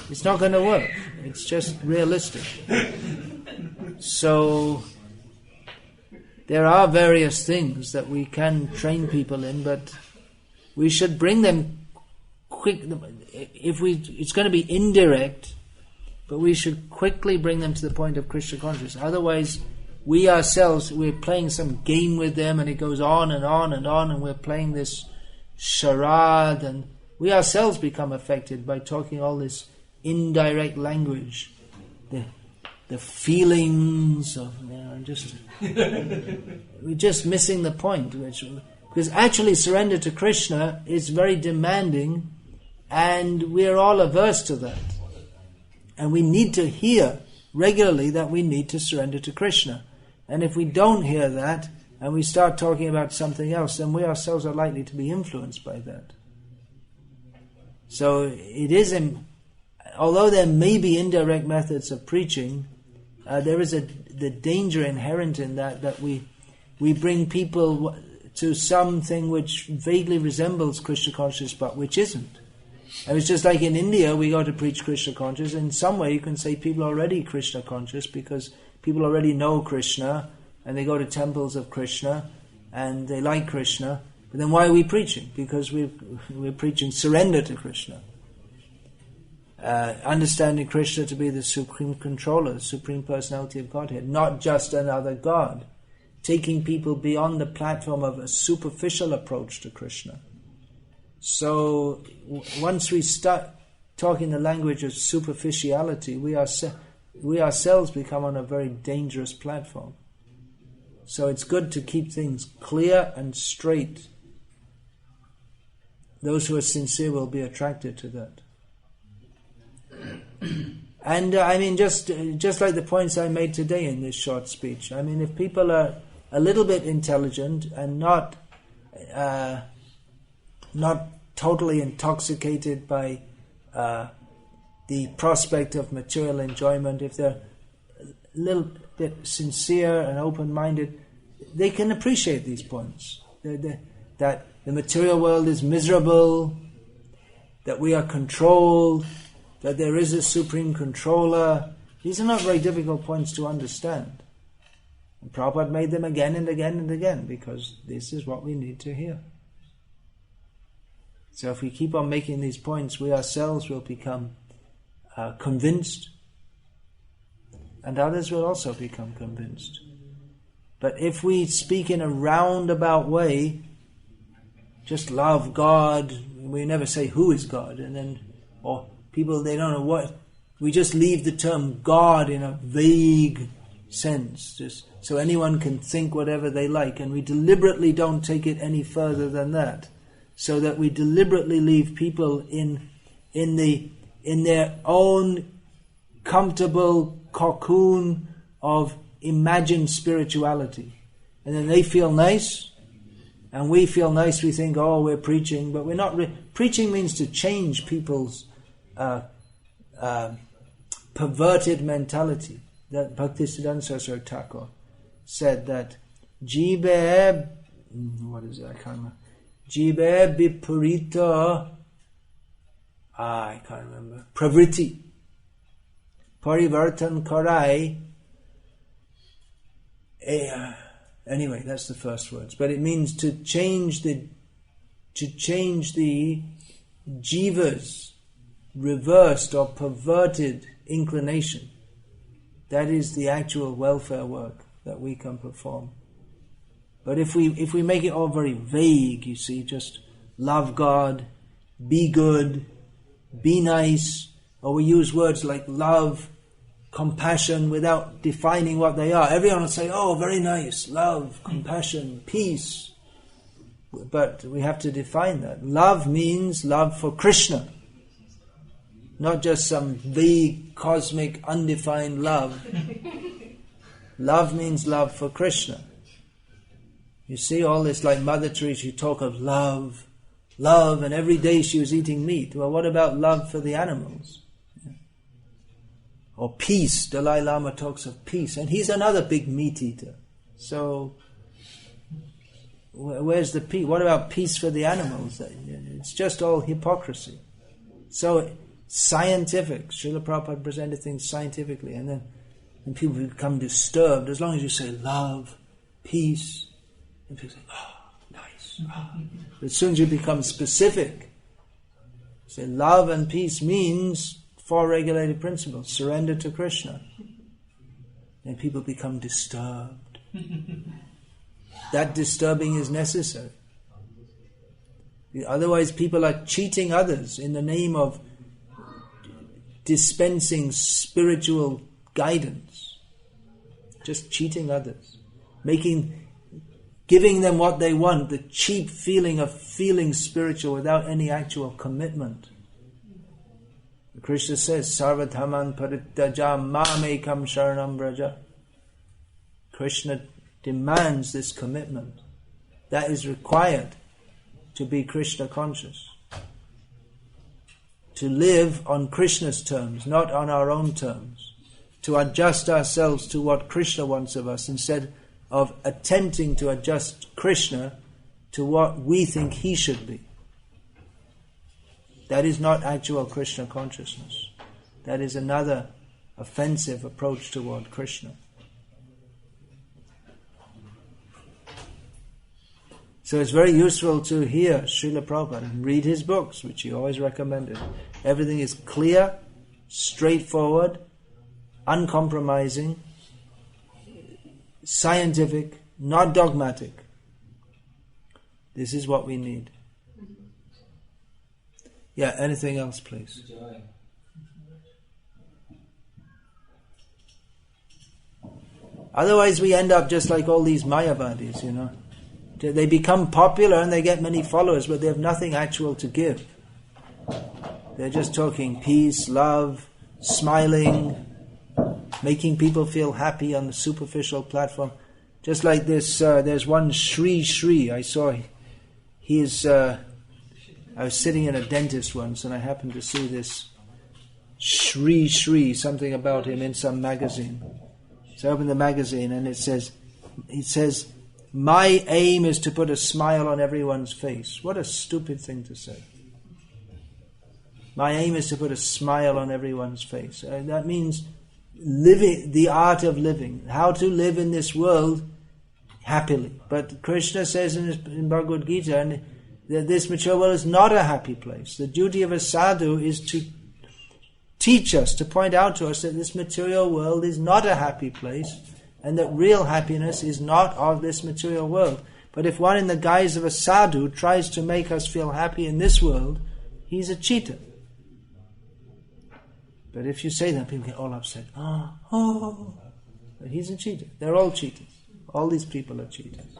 It's not going to work. It's just realistic. So there are various things that we can train people in, but we should bring them quick. It's going to be indirect, but we should quickly bring them to the point of Krishna consciousness. Otherwise, we ourselves, we're playing some game with them, and it goes on and on and on, and we're playing this charade, and we ourselves become affected by talking all this indirect language, the feelings of, we're just missing the point. Because actually surrender to Krishna is very demanding, and we're all averse to that. And we need to hear regularly that we need to surrender to Krishna. And if we don't hear that, and we start talking about something else, then we ourselves are likely to be influenced by that. So it is, although there may be indirect methods of preaching, there is the danger inherent in that we bring people to something which vaguely resembles Krishna consciousness but which isn't. And it's just like in India, we go to preach Krishna consciousness. In some way you can say people are already Krishna conscious because people already know Krishna and they go to temples of Krishna and they like Krishna. But then why are we preaching? Because we're preaching surrender to Krishna. Understanding Krishna to be the supreme controller, the supreme personality of Godhead, not just another God. Taking people beyond the platform of a superficial approach to Krishna. So once we start talking the language of superficiality, we ourselves become on a very dangerous platform. So it's good to keep things clear and straight. Those who are sincere will be attracted to that. And I mean, just like the points I made today in this short speech. I mean, if people are a little bit intelligent and not totally intoxicated by the prospect of material enjoyment, if they're a little bit sincere and open-minded, they can appreciate these points. That the material world is miserable, that we are controlled, that there is a supreme controller. These are not very difficult points to understand. And Prabhupada made them again and again and again because this is what we need to hear. So if we keep on making these points, we ourselves will become convinced, and others will also become convinced. But if we speak in a roundabout way, just love God, we never say who is God, and then, or people, they don't know what, we just leave the term God in a vague sense, just so anyone can think whatever they like, and we deliberately don't take it any further than that, so that we deliberately leave people in their own comfortable cocoon of imagined spirituality, and then they feel nice, and we feel nice. We think, oh, we're preaching, but we're not. Preaching means to change people's perverted mentality. That Bhaktisiddhanta Saraswati Thakur said that Jibe, what is it? I can't remember. Jibe Bipurita, I can't remember. Pravriti. Parivartan Karai. Anyway, that's the first words. But it means to change the jiva's reversed or perverted inclination. That is the actual welfare work that we can perform. But if we make it all very vague, you see, just love God, be good, be nice, or we use words like love, compassion without defining what they are. Everyone will say, oh, very nice, love, compassion, peace. But we have to define that. Love means love for Krishna, not just some vague, cosmic, undefined love. Love means love for Krishna. You see all this, like Mother Teresa, you talk of love, and every day she was eating meat. Well, what about love for the animals? Or peace. Dalai Lama talks of peace, and he's another big meat eater. So, where's the peace? What about peace for the animals? It's just all hypocrisy. So, scientific. Srila Prabhupada presented things scientifically, and then when people become disturbed, as long as you say love, peace, and people say, oh, nice. Oh. But as soon as you become specific, say love and peace means four regulated principles, surrender to Krishna. Then people become disturbed. That disturbing is necessary. Otherwise people are cheating others in the name of dispensing spiritual guidance. Just cheating others. Giving them what they want, the cheap feeling of feeling spiritual without any actual commitment. Krishna says, Sarvadhaman parityaja mamekam sharanam braja. Krishna demands this commitment. That is required to be Krishna conscious. To live on Krishna's terms, not on our own terms. To adjust ourselves to what Krishna wants of us instead of attempting to adjust Krishna to what we think he should be. That is not actual Krishna consciousness. That is another offensive approach toward Krishna. So it's very useful to hear Srila Prabhupada and read his books, which he always recommended. Everything is clear, straightforward, uncompromising, scientific, not dogmatic. This is what we need. Yeah, anything else, please? Otherwise we end up just like all these Mayavadis, you know. They become popular and they get many followers, but they have nothing actual to give. They're just talking peace, love, smiling, making people feel happy on the superficial platform. Just like this, there's one Sri. I saw I was sitting in a dentist once and I happened to see this Sri, something about him in some magazine. So I opened the magazine and it says, my aim is to put a smile on everyone's face. What a stupid thing to say. My aim is to put a smile on everyone's face. That means living, the art of living, how to live in this world happily. But Krishna says in Bhagavad Gita that this material world is not a happy place. The duty of a sadhu is to teach us, to point out to us that this material world is not a happy place, and that real happiness is not of this material world. But if one in the guise of a sadhu tries to make us feel happy in this world, he's a cheater. But if you say that, people get all upset. But he's a cheater. They're all cheaters. All these people are cheaters.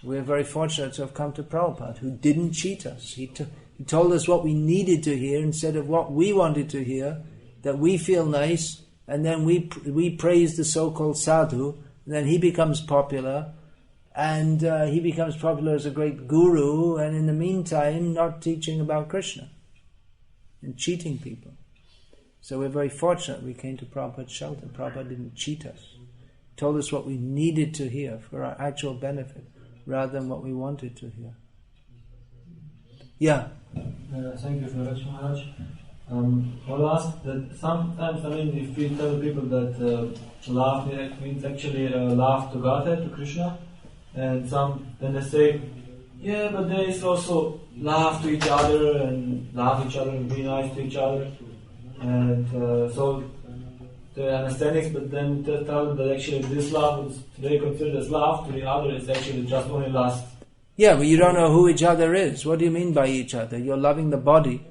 We're very fortunate to have come to Prabhupada, who didn't cheat us. He told us what we needed to hear instead of what we wanted to hear, that we feel nice, and then we praise the so-called sadhu, and then he becomes popular, and he becomes popular as a great guru, and in the meantime not teaching about Krishna and cheating people. So we're very fortunate we came to Prabhupada's shelter. Prabhupada didn't cheat us. He told us what we needed to hear for our actual benefit, rather than what we wanted to hear. Yeah? Thank you very much, Maharaj. I will ask that sometimes, if we tell people that love means actually love to Godhead, to Krishna, and then they say, yeah, but there is also love to each other and love each other and be nice to each other. And so the understandings, but then they tell them that actually this love is today considered as love, to the other is actually just only lust. Yeah, but you don't know who each other is. What do you mean by each other? You're loving the body.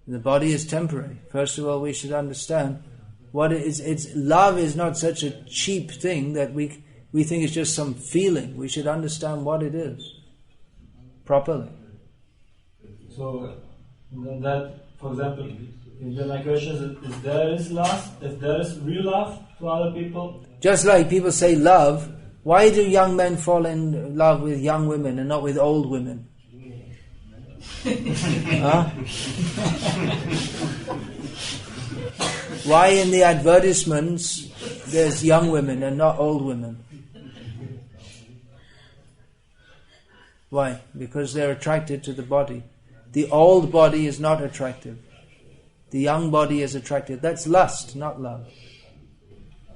The body is temporary. First of all, we should understand what it is. Love is not such a cheap thing that we think it's just some feeling. We should understand what it is properly. So that, for example, then my question is: if there is lust, if there is real love to other people, just like people say love, why do young men fall in love with young women and not with old women? Huh? Why in the advertisements there's young women and not old women? Why? Because they're attracted to the body. The old body is not attractive. The young body is attractive. That's lust, not love.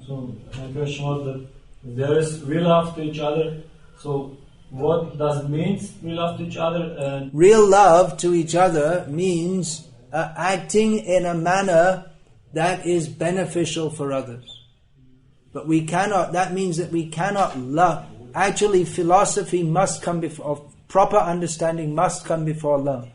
So my question was that if there is real love to each other, so what does it mean, real love to each other? And real love to each other means acting in a manner that is beneficial for others. But that means that we cannot love. Actually, philosophy must come before, proper understanding must come before love.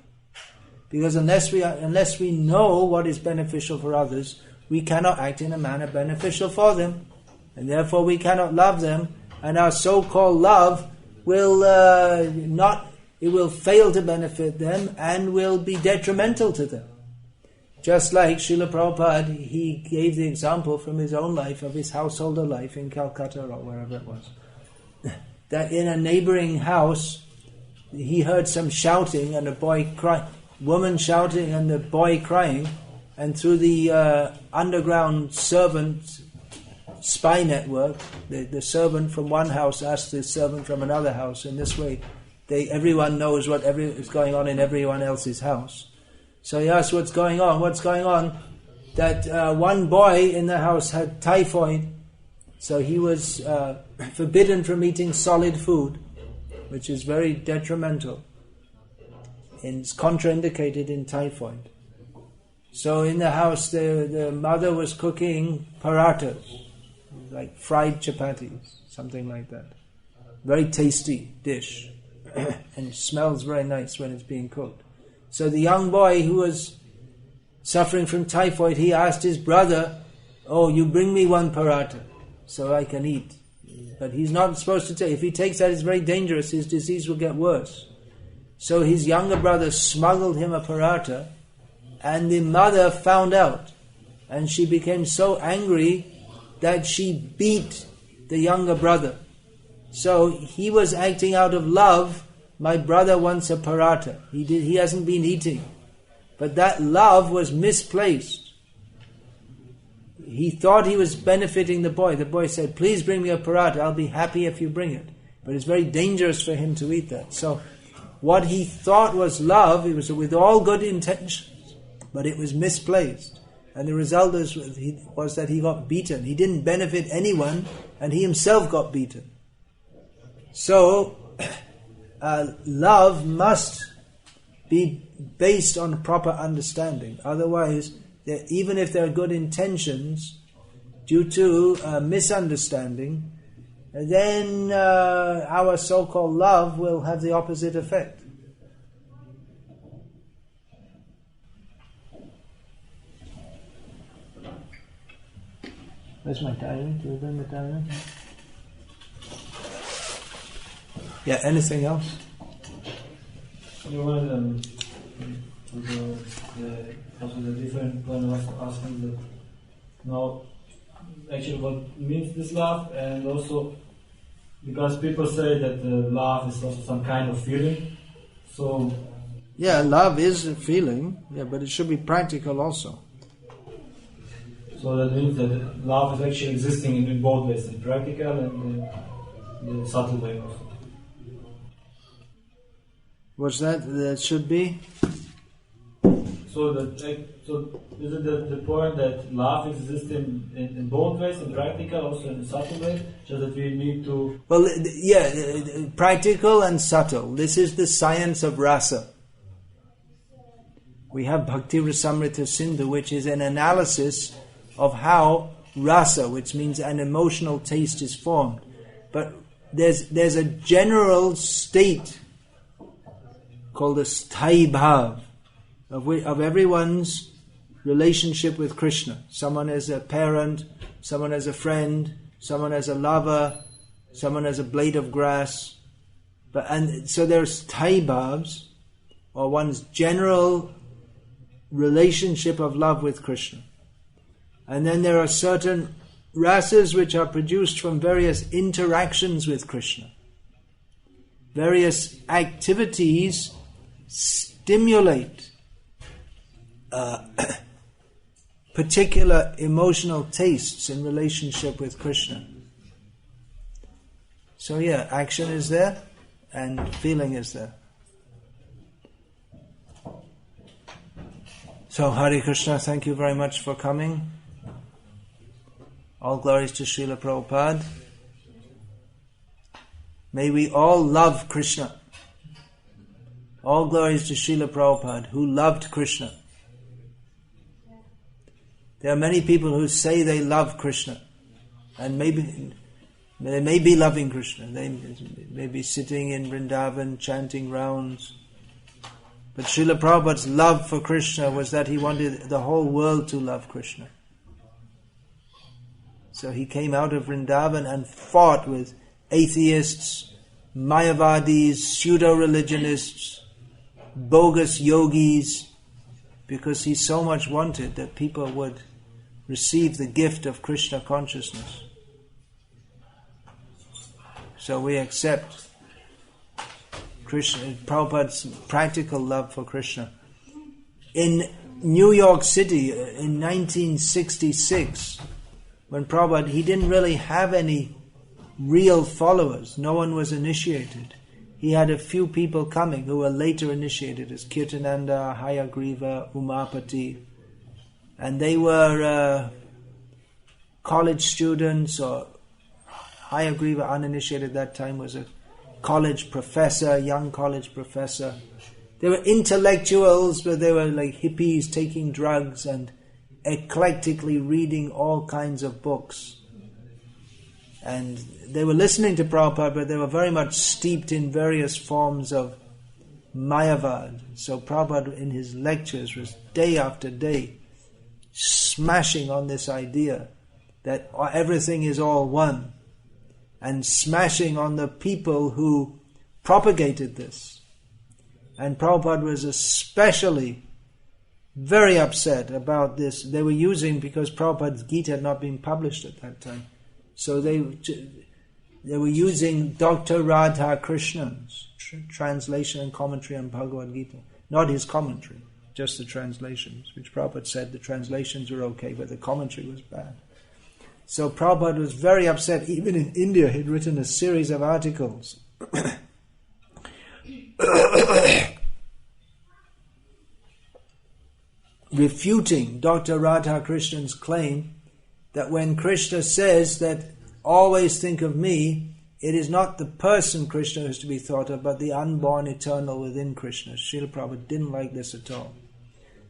Because unless we know what is beneficial for others, we cannot act in a manner beneficial for them. And therefore we cannot love them, and our so-called love will will fail to benefit them and will be detrimental to them. Just like Srila Prabhupada, he gave the example from his own life, of his householder life in Calcutta or wherever it was, that in a neighboring house he heard some shouting and a boy crying, woman shouting and the boy crying, and through the underground servant spy network. The servant from one house asks the servant from another house. In this way, everyone knows what is going on in everyone else's house. So he asked, what's going on? What's going on? That one boy in the house had typhoid, so he was forbidden from eating solid food, which is very detrimental. And it's contraindicated in typhoid. So in the house, the mother was cooking parathas, like fried chapatis, something like that. Very tasty dish. And it smells very nice when it's being cooked. So the young boy who was suffering from typhoid, he asked his brother, "Oh, you bring me one paratha so I can eat." But he's not supposed to take. If he takes that, it's very dangerous. His disease will get worse. So his younger brother smuggled him a paratha, and the mother found out. And she became so angry that she beat the younger brother. So he was acting out of love. My brother wants a paratha. He hasn't been eating. But that love was misplaced. He thought he was benefiting the boy. The boy said, "Please bring me a paratha. I'll be happy if you bring it." But it's very dangerous for him to eat that. So what he thought was love, it was with all good intentions, but it was misplaced. And the result was that he got beaten. He didn't benefit anyone, and he himself got beaten. So, love must be based on proper understanding. Otherwise, even if there are good intentions, due to misunderstanding, then our so-called love will have the opposite effect. Where's my diary? Do you bring the diary? Yeah, anything else? You wanted the different point of asking that now actually what means this love, and also because people say that love is also some kind of feeling. So yeah, love is a feeling, but it should be practical also. So that means that love is actually existing in both ways, in practical and in the subtle way also. What's that? That should be? So is it the point that love exists in both ways, in practical, also in the subtle way, just that we need to... Well, practical and subtle. This is the science of rasa. We have Bhakti Rasamrita Sindhu, which is an analysis of how rasa, which means an emotional taste, is formed. But there's a general state called the sthai bhav of everyone's relationship with Krishna. Someone as a parent, someone as a friend, someone as a lover, someone as a blade of grass. So there's sthai bhavs, or one's general relationship of love with Krishna. And then there are certain rasas which are produced from various interactions with Krishna. Various activities stimulate particular emotional tastes in relationship with Krishna. So action is there and feeling is there. So Hare Krishna, thank you very much for coming. All glories to Srila Prabhupada. May we all love Krishna. All glories to Srila Prabhupada, who loved Krishna. There are many people who say they love Krishna, and they may be loving Krishna. They may be sitting in Vrindavan chanting rounds. But Srila Prabhupada's love for Krishna was that he wanted the whole world to love Krishna. So he came out of Vrindavan and fought with atheists, Mayavadis, pseudo-religionists, bogus yogis, because he so much wanted that people would receive the gift of Krishna consciousness. So we accept Krishna, Prabhupada's practical love for Krishna. In New York City in 1966, when Prabhupada, he didn't really have any real followers. No one was initiated. He had a few people coming who were later initiated as Kirtananda, Hayagriva, Umapati. And they were college students, or Hayagriva, uninitiated at that time, was a college professor, young college professor. They were intellectuals, but they were like hippies taking drugs and eclectically reading all kinds of books. And they were listening to Prabhupada, but they were very much steeped in various forms of Mayavad. So Prabhupada in his lectures was day after day smashing on this idea that everything is all one, and smashing on the people who propagated this. And Prabhupada was especially very upset about this. They were using, because Prabhupada's Gita had not been published at that time, so they were using Dr. Radha Krishnan's translation and commentary on Bhagavad Gita. Not his commentary, just the translations, which Prabhupada said the translations were okay, but the commentary was bad. So Prabhupada was very upset. Even in India, he'd written a series of articles refuting Dr. Radha Krishnan's claim that when Krishna says that always think of me, it is not the person Krishna is to be thought of, but the unborn eternal within Krishna. Srila Prabhupada didn't like this at all.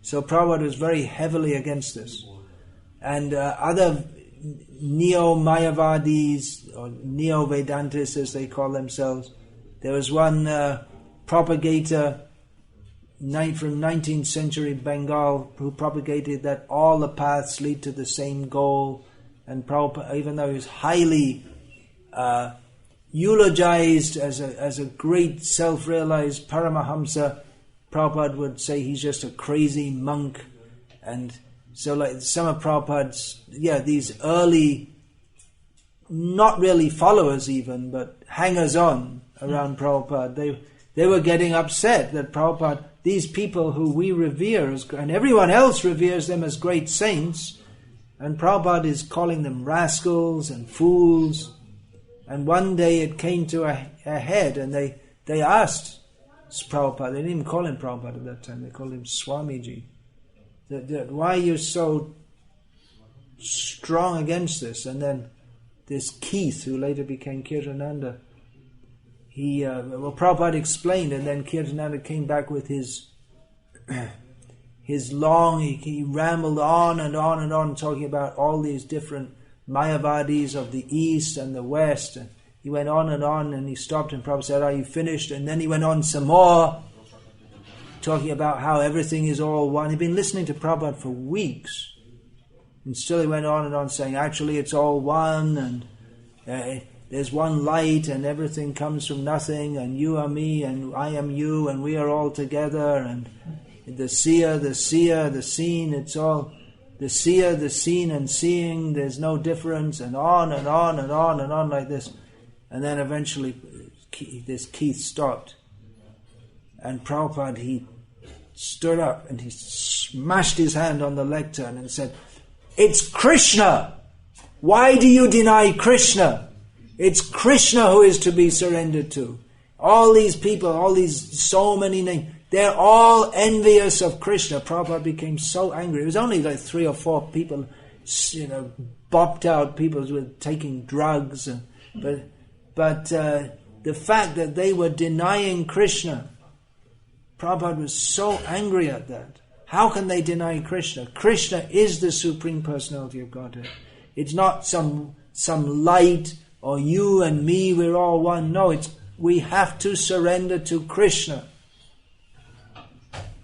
So Prabhupada was very heavily against this. And other Neo-Mayavadis, or Neo-Vedantists as they call themselves, there was one propagator from 19th century Bengal who propagated that all the paths lead to the same goal. And Prabhupada, even though he was highly eulogized as a great self-realized Paramahamsa, Prabhupada would say he's just a crazy monk. And so like some of Prabhupada's, these early, not really followers even, but hangers-on around Prabhupada, they were getting upset that Prabhupada, these people who we revere, and everyone else reveres them as great saints, and Prabhupada is calling them rascals and fools. And one day it came to a head, and they asked Prabhupada, they didn't even call him Prabhupada at that time, they called him Swamiji, that why are you so strong against this? And then this Keith, who later became Kirtananda, Prabhupada explained, and then Kirtananda came back with his long, he rambled on and on and on, talking about all these different Mayavadis of the East and the West. And he went on, and he stopped, and Prabhupada said, "Are you finished?" And then he went on some more, talking about how everything is all one. He'd been listening to Prabhupada for weeks, and still he went on and on, saying, actually it's all one, and there's one light, and everything comes from nothing, and you are me, and I am you, and we are all together, and the seer, the seen, it's all the seer, the seen, and seeing, there's no difference, and on and on and on and on like this. And then eventually this Keith stopped, and Prabhupada, he stood up and he smashed his hand on the lectern and said, "It's Krishna! Why do you deny Krishna? It's Krishna who is to be surrendered to. All these people, so many names, they're all envious of Krishna." Prabhupada became so angry. It was only like 3 or 4 people, bopped out people who were taking drugs. But the fact that they were denying Krishna, Prabhupada was so angry at that. How can they deny Krishna? Krishna is the Supreme Personality of Godhead. It's not some light, or you and me, we're all one. No, we have to surrender to Krishna.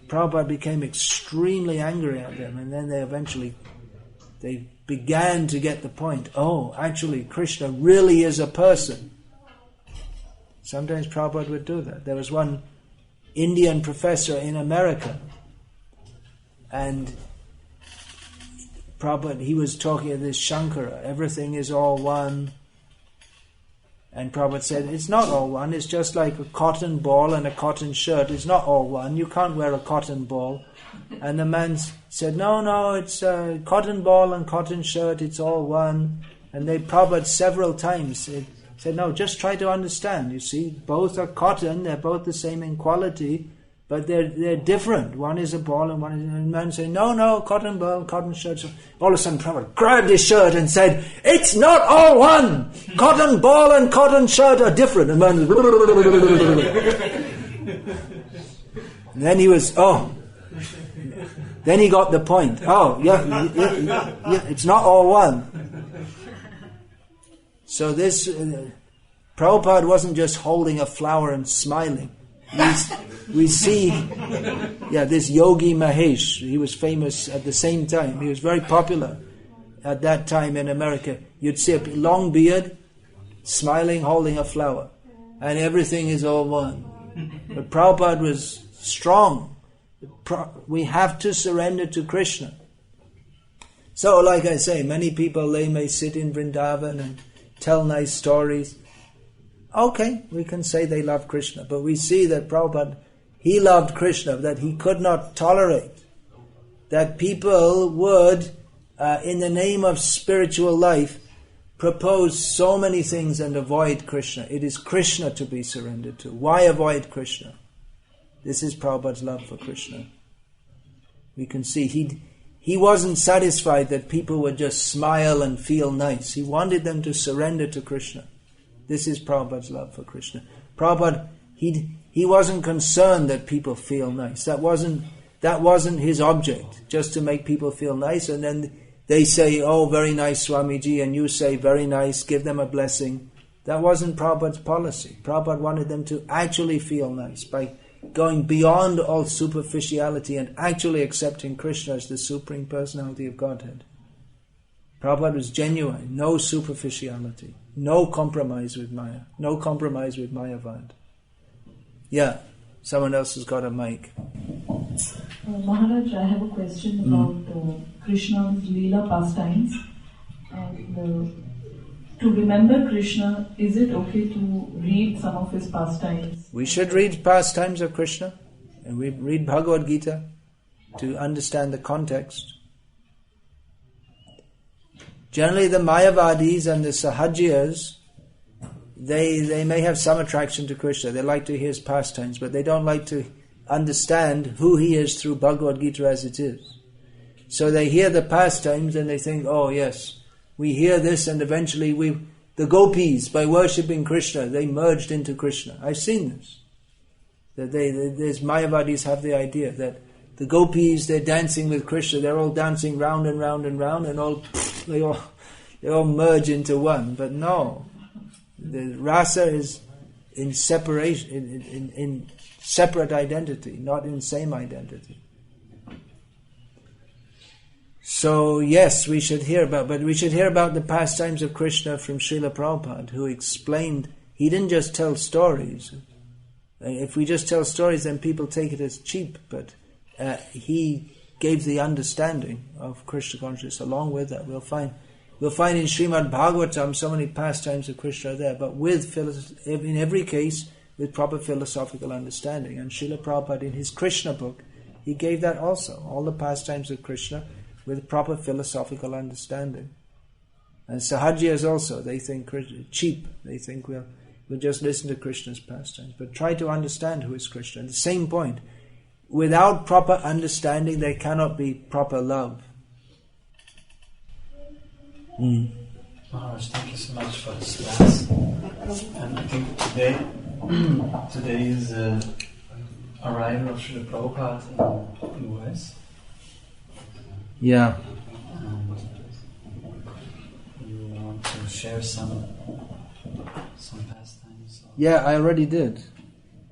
Prabhupada became extremely angry at them, and then they began to get the point. Oh, actually, Krishna really is a person. Sometimes Prabhupada would do that. There was one Indian professor in America, and Prabhupada, he was talking to this Shankara, everything is all one. And Prabhupada said, it's not all one. It's just like a cotton ball and a cotton shirt. It's not all one. You can't wear a cotton ball. And the man said, no, it's a cotton ball and cotton shirt. It's all one. And Prabhupada several times said, no, just try to understand. You see, both are cotton. They're both the same in quality. But they're different. One is a ball and one is... And the man said, no, cotton ball, cotton shirt. So all of a sudden, Prabhupada grabbed his shirt and said, it's not all one! Cotton ball and cotton shirt are different. And the man and then he was, then he got the point. Yeah, it's not all one. So this... Prabhupada wasn't just holding a flower and smiling. We see, this Yogi Mahesh, he was famous at the same time. He was very popular at that time in America. You'd see a long beard, smiling, holding a flower. And everything is all one. But Prabhupada was strong. We have to surrender to Krishna. So, like I say, many people, they may sit in Vrindavan and tell nice stories. Okay, we can say they love Krishna, but we see that Prabhupada, he loved Krishna, that he could not tolerate that people would, in the name of spiritual life, propose so many things and avoid Krishna. It is Krishna to be surrendered to. Why avoid Krishna? This is Prabhupada's love for Krishna. We can see he wasn't satisfied that people would just smile and feel nice. He wanted them to surrender to Krishna. This is Prabhupada's love for Krishna. Prabhupada, he wasn't concerned that people feel nice. That wasn't his object, just to make people feel nice. And then they say, oh, very nice, Swamiji, and you say, very nice, give them a blessing. That wasn't Prabhupada's policy. Prabhupada wanted them to actually feel nice by going beyond all superficiality and actually accepting Krishna as the Supreme Personality of Godhead. Prabhupada was genuine, no superficiality, no compromise with Maya, no compromise with Mayavad. Yeah, someone else has got a mic. Maharaj, I have a question about Krishna's Leela pastimes. And to remember Krishna, is it okay to read some of his pastimes? We should read pastimes of Krishna, and we read Bhagavad Gita to understand the context. Generally, the Mayavadis and the Sahajiyas, they may have some attraction to Krishna. They like to hear his pastimes, but they don't like to understand who he is through Bhagavad Gita as it is. So they hear the pastimes and they think, oh yes, we hear this, and eventually the gopis, by worshipping Krishna, they merged into Krishna. I've seen this. That these Mayavadis have the idea that the gopis, they're dancing with Krishna, they're all dancing round and round and round, and they all merge into one. But no, the rasa is in separation, in separate identity, not in same identity. So yes, we should hear about the pastimes of Krishna from Srila Prabhupada, who explained. He didn't just tell stories. If we just tell stories, then people take it as cheap. But he gave the understanding of Krishna consciousness. Along with that, we'll find in Srimad Bhagavatam so many pastimes of Krishna there, but in every case with proper philosophical understanding. And Srila Prabhupada, in his Krishna book, he gave that also, all the pastimes of Krishna with proper philosophical understanding. And Sahajiyas also, they think Krishna cheap. They think we'll just listen to Krishna's pastimes. But try to understand who is Krishna. And the same point, without proper understanding, there cannot be proper love. Maharaj, thank you so much for this class. And I think today is arrival of Srila Prabhupada in the US. Yeah. You want to share some pastimes? Yeah, I already did.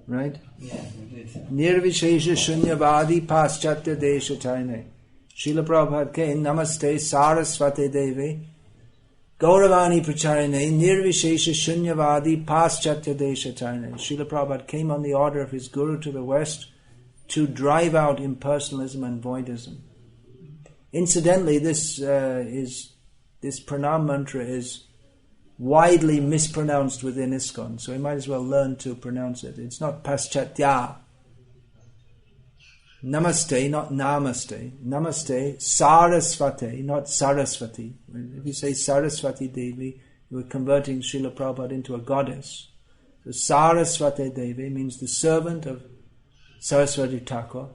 Right? Yeah, you did. Nirvishesha shunyavadi paschatya desha chaine. Srila Prabhupada came, Namaste Saraswate Devi Gauravani Pracharine Nirvishesha Shunyavadi Paschatya Desha Chaine. Srila Prabhupada came on the order of his Guru to the West to drive out impersonalism and voidism. Incidentally, this pranam mantra is widely mispronounced within ISKCON, so we might as well learn to pronounce it. It's not Paschatya. Namaste, not Namaste. Namaste, Sarasvate, not Sarasvati. If you say Sarasvati Devi, you are converting Srila Prabhupada into a goddess. So Sarasvati Devi means the servant of Saraswati Thakur.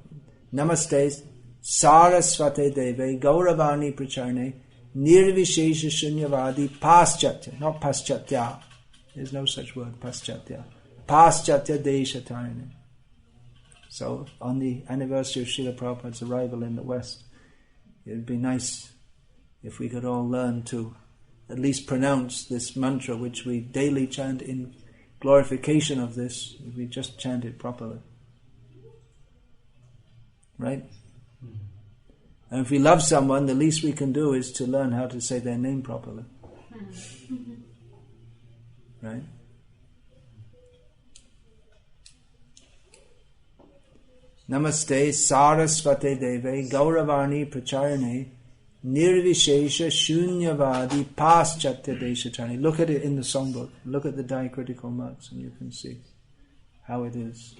Namaste, Sarasvati Devi, Gauravani Pracharne, Nirvishesha Shunyavadi, Paschatya, not Paschatya. There's no such word, Paschatya. Paschatya Deshatarine. So, on the anniversary of Srila Prabhupada's arrival in the West, it would be nice if we could all learn to at least pronounce this mantra which we daily chant in glorification of this, if we just chant it properly. Right? And if we love someone, the least we can do is to learn how to say their name properly. Right? Namaste Sarasvate Deve Gauravani Pracharane Nirvishesha Shunyavadi Paschatya Deshatani. Look at it in the songbook. Look at the diacritical marks and you can see how it is.